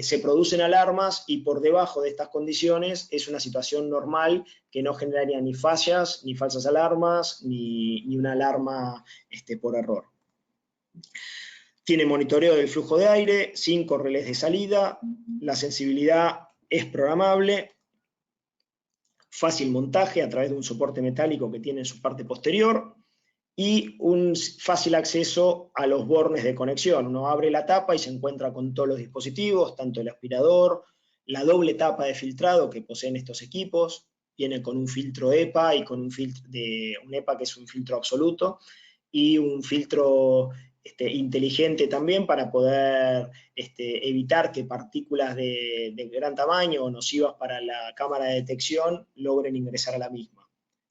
se producen alarmas y por debajo de estas condiciones es una situación normal que no generaría ni fallas, ni falsas alarmas, ni una alarma por error. Tiene monitoreo del flujo de aire, 5 relés de salida, la sensibilidad es programable, fácil montaje a través de un soporte metálico que tiene en su parte posterior y un fácil acceso a los bornes de conexión. Uno abre la tapa y se encuentra con todos los dispositivos, tanto el aspirador, la doble tapa de filtrado que poseen estos equipos, viene con un filtro EPA y con un EPA que es un filtro absoluto, y un filtro inteligente también para poder evitar que partículas de gran tamaño o nocivas para la cámara de detección logren ingresar a la misma.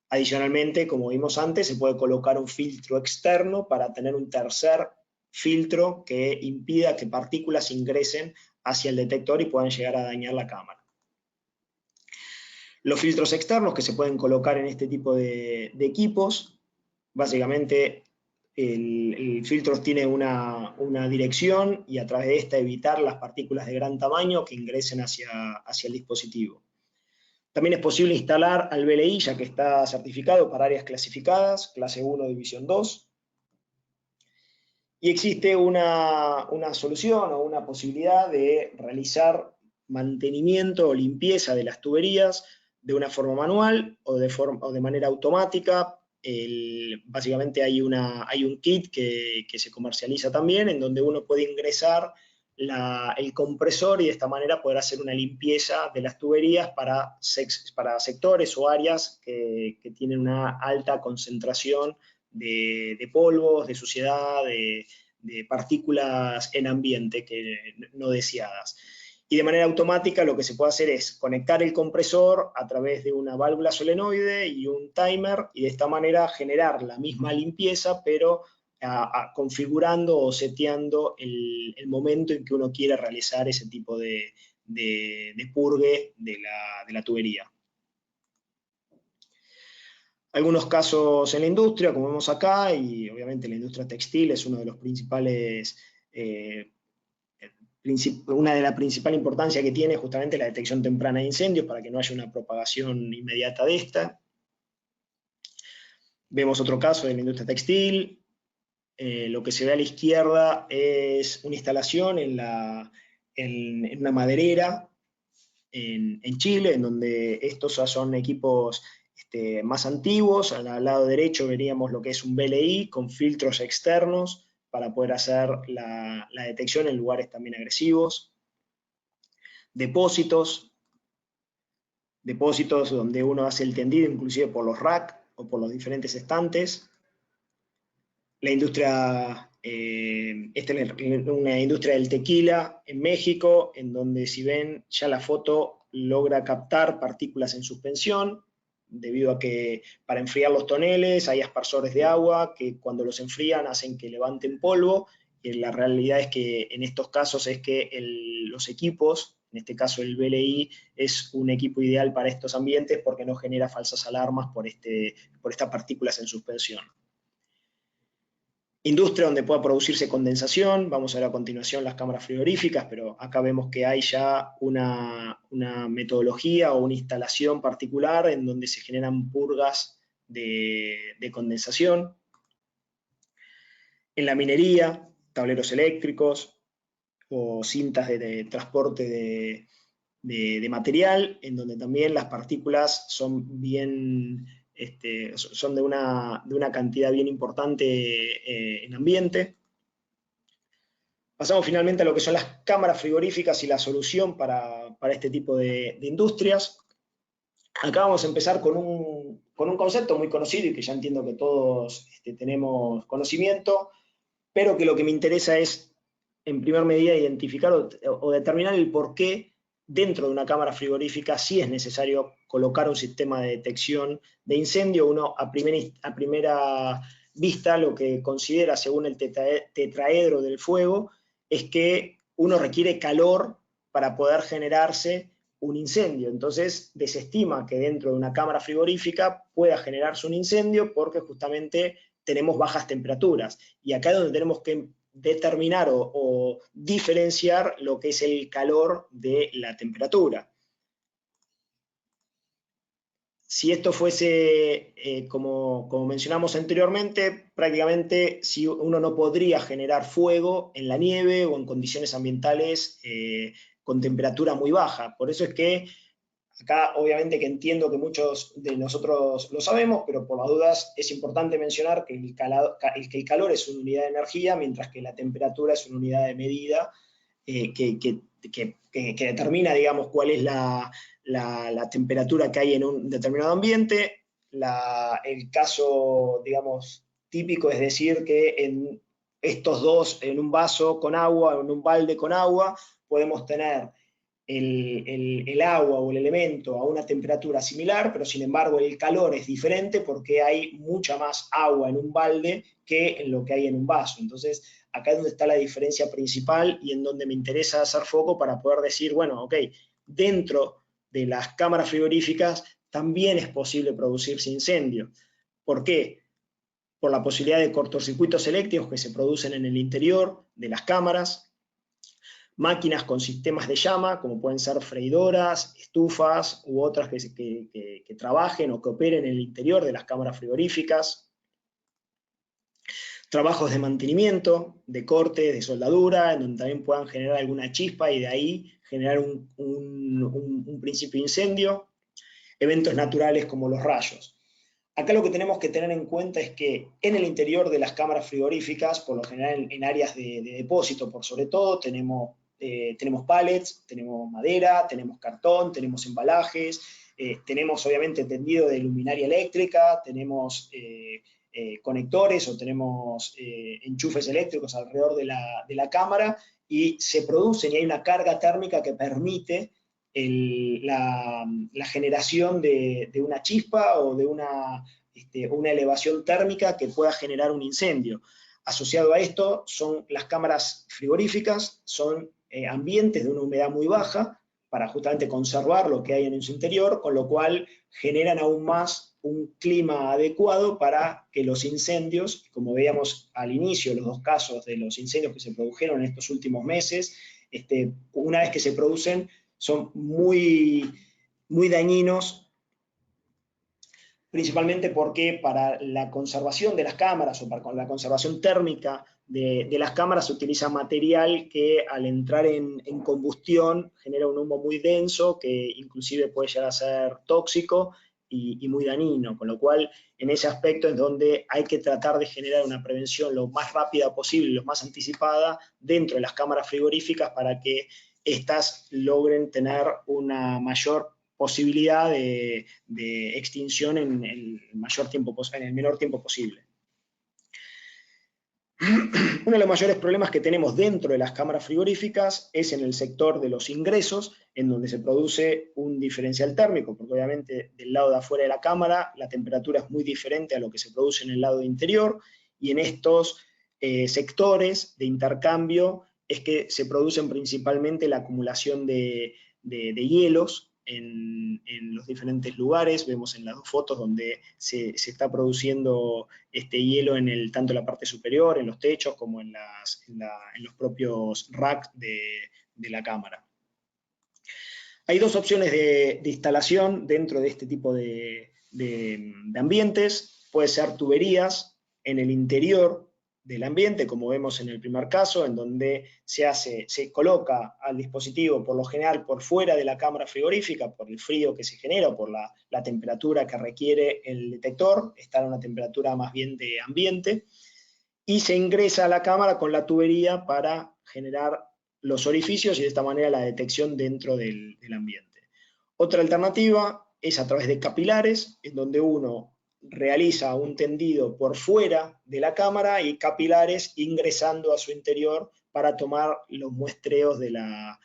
Adicionalmente, como vimos antes, se puede colocar un filtro externo para tener un tercer filtro que impida que partículas ingresen hacia el detector y puedan llegar a dañar la cámara. Los filtros externos que se pueden colocar en este tipo de equipos, básicamente el filtro tiene una dirección y a través de esta evitar las partículas de gran tamaño que ingresen hacia el dispositivo. También es posible instalar al BLI, ya que está certificado para áreas clasificadas, clase 1, división 2. Y existe una solución o una posibilidad de realizar mantenimiento o limpieza de las tuberías de una forma manual o de manera automática. Básicamente hay un kit que se comercializa también, en donde uno puede ingresar el compresor y de esta manera poder hacer una limpieza de las tuberías para sectores o áreas que tienen una alta concentración de polvos, de suciedad, de partículas en ambiente no deseadas. Y de manera automática lo que se puede hacer es conectar el compresor a través de una válvula solenoide y un timer, y de esta manera generar la misma limpieza, pero configurando o seteando el momento en que uno quiere realizar ese tipo de purgue de la tubería. Algunos casos en la industria, como vemos acá, y obviamente la industria textil es uno de los principales, una de la principal importancia que tiene justamente la detección temprana de incendios para que no haya una propagación inmediata de esta. Vemos otro caso de la industria textil. Lo que se ve a la izquierda es una instalación en una maderera en Chile, en donde estos son equipos más antiguos. Al lado derecho veríamos lo que es un BLI con filtros externos para poder hacer la detección en lugares también agresivos. Depósitos donde uno hace el tendido inclusive por los racks o por los diferentes estantes. La industria, esta es una industria del tequila en México, en donde si ven ya la foto logra captar partículas en suspensión, debido a que para enfriar los toneles hay aspersores de agua que cuando los enfrían hacen que levanten polvo, y la realidad es que en estos casos es que los equipos, en este caso el BLI, es un equipo ideal para estos ambientes porque no genera falsas alarmas por estas partículas en suspensión. Industria donde pueda producirse condensación, vamos a ver a continuación las cámaras frigoríficas, pero acá vemos que hay ya una metodología o una instalación particular en donde se generan purgas de condensación. En la minería, tableros eléctricos o cintas de transporte de material, en donde también las partículas son son de una cantidad bien importante en ambiente. Pasamos finalmente a lo que son las cámaras frigoríficas y la solución para este tipo de industrias. Acá vamos a empezar con un concepto muy conocido y que ya entiendo que todos tenemos conocimiento, pero que lo que me interesa es, en primer medida, identificar o determinar el por qué dentro de una cámara frigorífica sí es necesario colocar un sistema de detección de incendio. Uno a primera vista lo que considera, según el tetraedro del fuego, es que uno requiere calor para poder generarse un incendio. Entonces desestima que dentro de una cámara frigorífica pueda generarse un incendio porque justamente tenemos bajas temperaturas. Y acá es donde tenemos que determinar o diferenciar lo que es el calor de la temperatura. Si esto fuese, como mencionamos anteriormente, prácticamente si uno no podría generar fuego en la nieve o en condiciones ambientales con temperatura muy baja. Por eso es que acá obviamente que entiendo que muchos de nosotros lo sabemos, pero por las dudas es importante mencionar que el calor es una unidad de energía, mientras que la temperatura es una unidad de medida que determina, digamos, cuál es la temperatura que hay en un determinado ambiente. El caso, digamos, típico es decir que estos dos en un vaso con agua, en un balde con agua, podemos tener el agua o el elemento a una temperatura similar, pero sin embargo el calor es diferente porque hay mucha más agua en un balde que en lo que hay en un vaso. Entonces, acá es donde está la diferencia principal y en donde me interesa hacer foco para poder decir, bueno, ok, dentro de las cámaras frigoríficas también es posible producirse incendio. ¿Por qué? Por la posibilidad de cortocircuitos eléctricos que se producen en el interior de las cámaras, máquinas con sistemas de llama, como pueden ser freidoras, estufas u otras que trabajen o que operen en el interior de las cámaras frigoríficas, trabajos de mantenimiento, de corte, de soldadura, en donde también puedan generar alguna chispa y de ahí generar un principio de incendio, eventos naturales como los rayos. Acá lo que tenemos que tener en cuenta es que en el interior de las cámaras frigoríficas, por lo general en áreas de depósito por sobre todo, tenemos pallets, tenemos madera, tenemos cartón, tenemos embalajes, tenemos obviamente tendido de luminaria eléctrica, tenemos conectores o tenemos enchufes eléctricos alrededor de la cámara y se producen y hay una carga térmica que permite la generación de una chispa o de una elevación térmica que pueda generar un incendio. Asociado a esto son las cámaras frigoríficas, son ambientes de una humedad muy baja para justamente conservar lo que hay en su interior, con lo cual generan aún más un clima adecuado para que los incendios, como veíamos al inicio, los dos casos de los incendios que se produjeron en estos últimos meses, una vez que se producen, son muy, muy dañinos, principalmente porque para la conservación de las cámaras o para la conservación térmica de las cámaras se utiliza material que al entrar en combustión genera un humo muy denso que inclusive puede llegar a ser tóxico y muy dañino, con lo cual en ese aspecto es donde hay que tratar de generar una prevención lo más rápida posible, lo más anticipada dentro de las cámaras frigoríficas para que estas logren tener una mayor posibilidad de extinción en el menor tiempo posible. Uno de los mayores problemas que tenemos dentro de las cámaras frigoríficas es en el sector de los ingresos, en donde se produce un diferencial térmico, porque obviamente del lado de afuera de la cámara la temperatura es muy diferente a lo que se produce en el lado interior, y en estos sectores de intercambio es que se producen principalmente la acumulación de hielos en los diferentes lugares. Vemos en las dos fotos donde se está produciendo este hielo en tanto en la parte superior, en los techos, como en los propios racks de la cámara. Hay dos opciones de instalación dentro de este tipo de ambientes. Puede ser tuberías en el interior del ambiente, como vemos en el primer caso, en donde se coloca al dispositivo, por lo general, por fuera de la cámara frigorífica, por el frío que se genera, o por la temperatura que requiere el detector, está a una temperatura más bien de ambiente, y se ingresa a la cámara con la tubería para generar los orificios y de esta manera la detección dentro del ambiente. Otra alternativa es a través de capilares, en donde uno realiza un tendido por fuera de la cámara y capilares ingresando a su interior para tomar los muestreos de la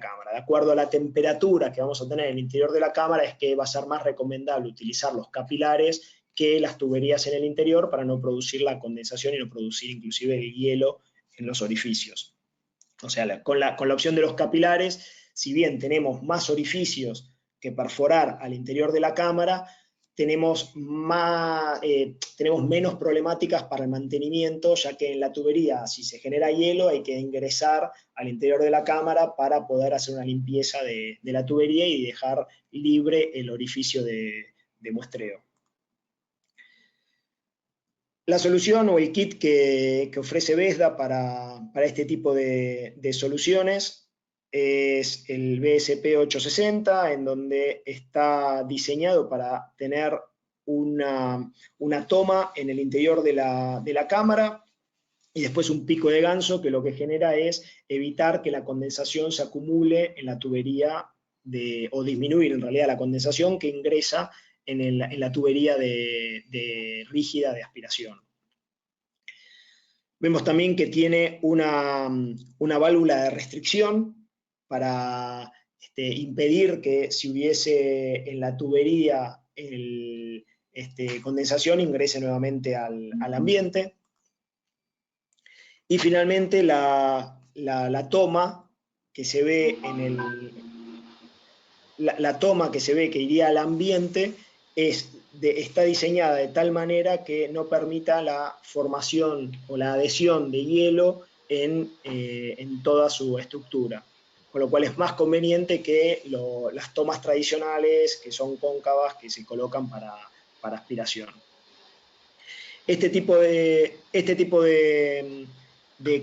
cámara. De acuerdo a la temperatura que vamos a tener en el interior de la cámara es que va a ser más recomendable utilizar los capilares que las tuberías en el interior para no producir la condensación y no producir inclusive el hielo en los orificios. O sea, con la opción de los capilares, si bien tenemos más orificios que perforar al interior de la cámara, tenemos menos problemáticas para el mantenimiento, ya que en la tubería, si se genera hielo, hay que ingresar al interior de la cámara para poder hacer una limpieza de la tubería y dejar libre el orificio de muestreo. La solución o el kit que ofrece Vesda para este tipo de soluciones es el BSP 860, en donde está diseñado para tener una toma en el interior de la cámara y después un pico de ganso que lo que genera es evitar que la condensación se acumule en la tubería o disminuir en realidad la condensación que ingresa en la tubería rígida de aspiración. Vemos también que tiene una válvula de restricción para impedir que si hubiese en la tubería condensación ingrese nuevamente al ambiente. Y finalmente la toma que se ve la toma que se ve que iría al ambiente está diseñada de tal manera que no permita la formación o la adhesión de hielo en toda su estructura. Con lo cual es más conveniente que las tomas tradicionales, que son cóncavas, que se colocan para aspiración. Este tipo de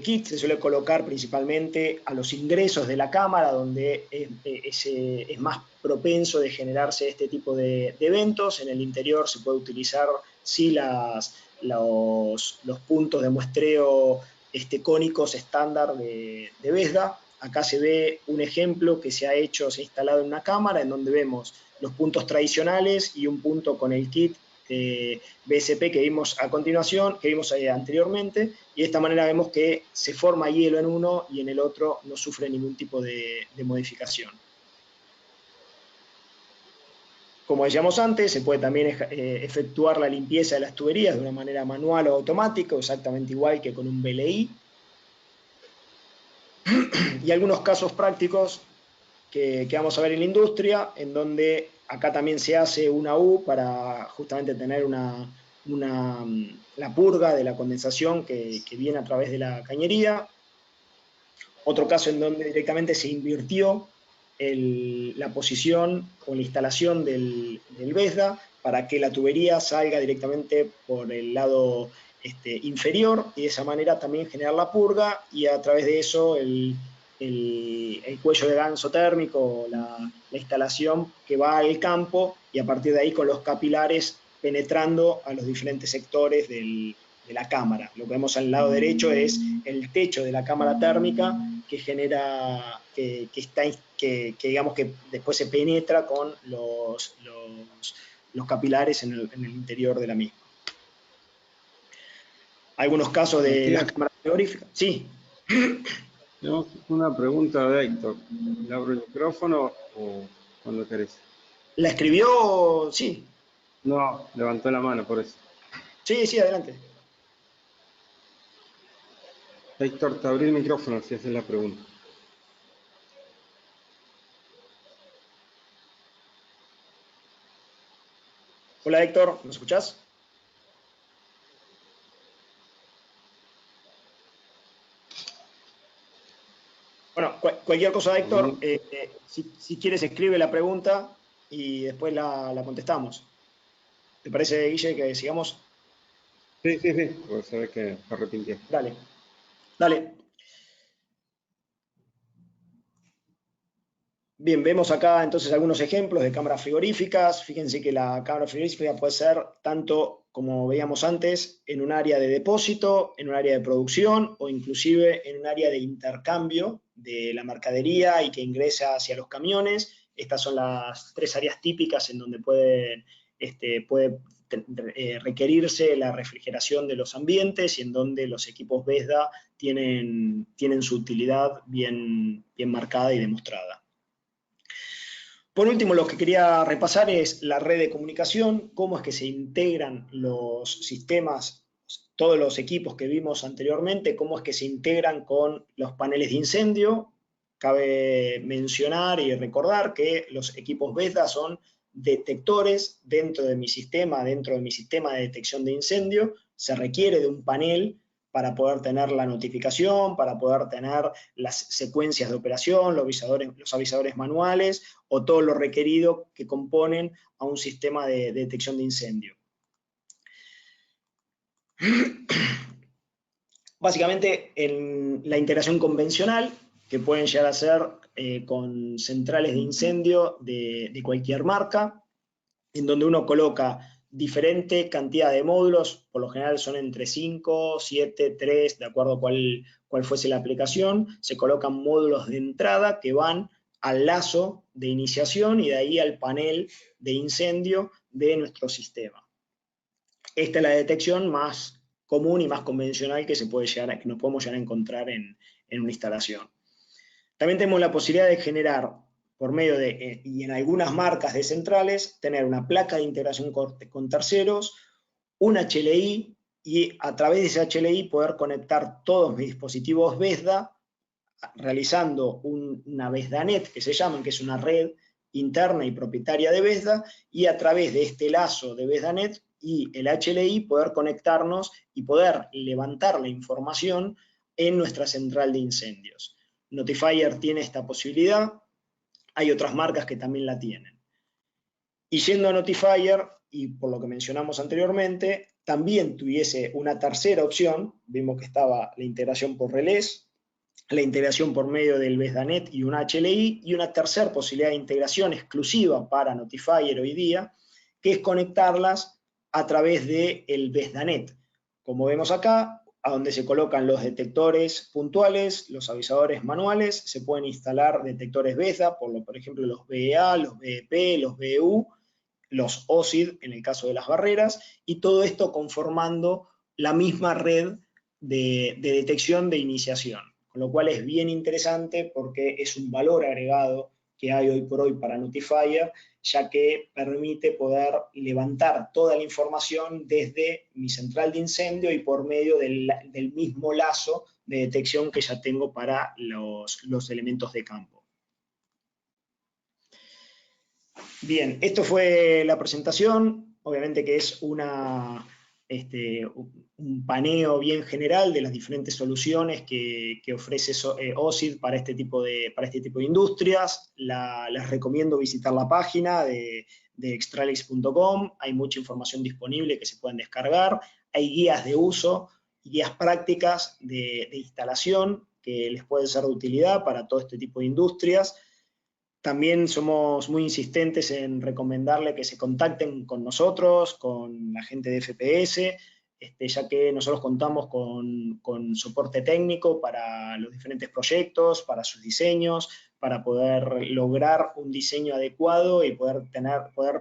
kit se suele colocar principalmente a los ingresos de la cámara, donde es más propenso de generarse este tipo de eventos. En el interior se puede utilizar sí los puntos de muestreo cónicos estándar de Vesda. Acá se ve un ejemplo que se ha instalado en una cámara, en donde vemos los puntos tradicionales y un punto con el kit BSP que vimos a continuación, que vimos anteriormente, y de esta manera vemos que se forma hielo en uno y en el otro no sufre ningún tipo de modificación. Como decíamos antes, se puede también efectuar la limpieza de las tuberías de una manera manual o automática, exactamente igual que con un BLI. Y algunos casos prácticos que vamos a ver en la industria, en donde acá también se hace una U para justamente tener la purga de la condensación que viene a través de la cañería. Otro caso en donde directamente se invirtió la posición o la instalación del Vesda para que la tubería salga directamente por el lado inferior, y de esa manera también generar la purga, y a través de eso el cuello de ganso térmico, la instalación que va al campo, y a partir de ahí con los capilares penetrando a los diferentes sectores de la cámara. Lo que vemos al lado derecho es el techo de la cámara térmica que genera, que digamos que después se penetra con los capilares en el interior de la misma. Algunos casos de las cámaras frigoríficas. Sí. Tenemos una pregunta de Héctor. ¿Le abro el micrófono o cuando querés? ¿La escribió? Sí. No, levantó la mano por eso. Sí, sí, adelante. Héctor, te abrí el micrófono si haces la pregunta. Hola Héctor, ¿me escuchás? Bueno, cualquier cosa, Héctor, si quieres escribe la pregunta y después la contestamos. ¿Te parece, Guille, que sigamos? Sí, porque se ve que se arrepintió. Dale, dale. Bien, vemos acá entonces algunos ejemplos de cámaras frigoríficas. Fíjense que la cámara frigorífica puede ser tanto, como veíamos antes, en un área de depósito, en un área de producción o inclusive en un área de intercambio de la mercadería y que ingresa hacia los camiones. Estas son las tres áreas típicas en donde puede requerirse la refrigeración de los ambientes y en donde los equipos Vesda tienen su utilidad bien marcada y demostrada. Por último, lo que quería repasar es la red de comunicación, cómo es que se integran los sistemas, todos los equipos que vimos anteriormente, cómo es que se integran con los paneles de incendio. Cabe mencionar y recordar que los equipos Vesda son detectores dentro de mi sistema de detección de incendio. Se requiere de un panel para poder tener la notificación, para poder tener las secuencias de operación, los avisadores manuales o todo lo requerido que componen a un sistema de detección de incendio. Básicamente, en la integración convencional, que pueden llegar a ser con centrales de incendio de cualquier marca, en donde uno coloca diferente cantidad de módulos, por lo general son entre 5, 7, 3, de acuerdo a cuál fuese la aplicación. Se colocan módulos de entrada que van al lazo de iniciación y de ahí al panel de incendio de nuestro sistema. Esta es la detección más común y más convencional que que nos podemos llegar a encontrar en una instalación. También tenemos la posibilidad de generar, por medio de, y en algunas marcas de centrales, tener una placa de integración con terceros, un HLI, y a través de ese HLI poder conectar todos mis dispositivos VESDA, realizando una VESDANet, que se llama, que es una red interna y propietaria de VESDA, y a través de este lazo de VESDANet y el HLI poder conectarnos y poder levantar la información en nuestra central de incendios. Notifier tiene esta posibilidad, hay otras marcas que también la tienen. Y yendo a Notifier, y por lo que mencionamos anteriormente, también tuviese una tercera opción, vimos que estaba la integración por relés, la integración por medio del VESDANet y un HLI, y una tercera posibilidad de integración exclusiva para Notifier hoy día, que es conectarlas a través del VESDANet. Como vemos acá, a donde se colocan los detectores puntuales, los avisadores manuales, se pueden instalar detectores VESDA, por ejemplo los BEA, los BEP, los BEU, los OSID en el caso de las barreras, y todo esto conformando la misma red de detección de iniciación, con lo cual es bien interesante porque es un valor agregado que hay hoy por hoy para Notifier, ya que permite poder levantar toda la información desde mi central de incendio y por medio del mismo lazo de detección que ya tengo para los elementos de campo. Bien, esto fue la presentación, obviamente que es un paneo bien general de las diferentes soluciones que ofrece OSID para este tipo de industrias. Les recomiendo visitar la página de extralix.com, hay mucha información disponible que se pueden descargar, hay guías de uso, guías prácticas de instalación que les pueden ser de utilidad para todo este tipo de industrias. También somos muy insistentes en recomendarle que se contacten con nosotros, con la gente de FPS, ya que nosotros contamos con soporte técnico para los diferentes proyectos, para sus diseños, para poder lograr un diseño adecuado y poder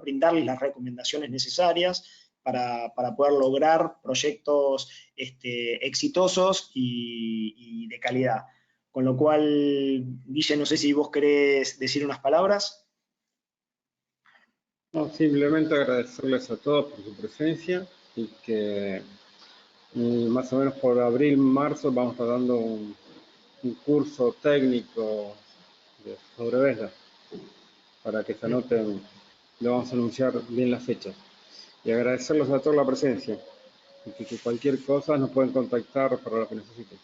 brindarles las recomendaciones necesarias para poder lograr proyectos exitosos y de calidad. Con lo cual, Guille, no sé si vos querés decir unas palabras. No, simplemente agradecerles a todos por su presencia y que más o menos por abril, marzo vamos a estar dando un curso técnico sobre VESDA para que se anoten, le vamos a anunciar bien las fechas. Y agradecerles a todos la presencia y que cualquier cosa nos pueden contactar para lo que necesiten.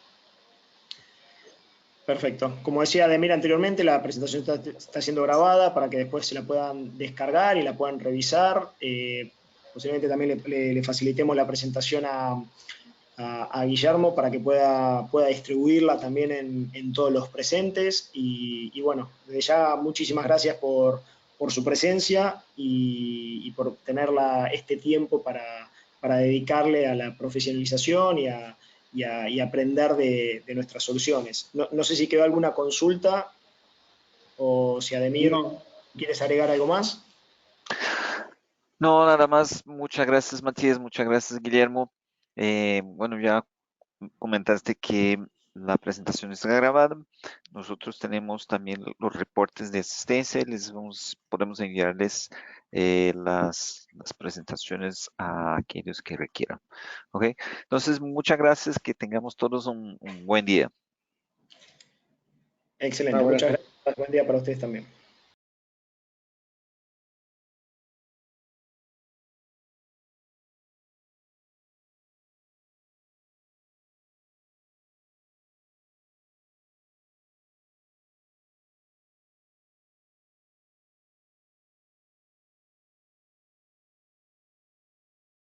Perfecto. Como decía Ademir anteriormente, la presentación está siendo grabada para que después se la puedan descargar y la puedan revisar. Posiblemente también le facilitemos la presentación a Guillermo para que pueda distribuirla también en todos los presentes. Y bueno, desde ya muchísimas gracias por su presencia y por tener este tiempo para dedicarle a la profesionalización y aprender de nuestras soluciones. No sé si quedó alguna consulta o si Ademir quieres agregar algo más. No, nada más. Muchas gracias, Matías. Muchas gracias, Guillermo. Bueno, ya comentaste que la presentación está grabada. Nosotros tenemos también los reportes de asistencia. Podemos enviarles las presentaciones a aquellos que requieran. ¿Ok? Entonces, muchas gracias. Que tengamos todos un buen día. Excelente. Muchas gracias. Buen día para ustedes también.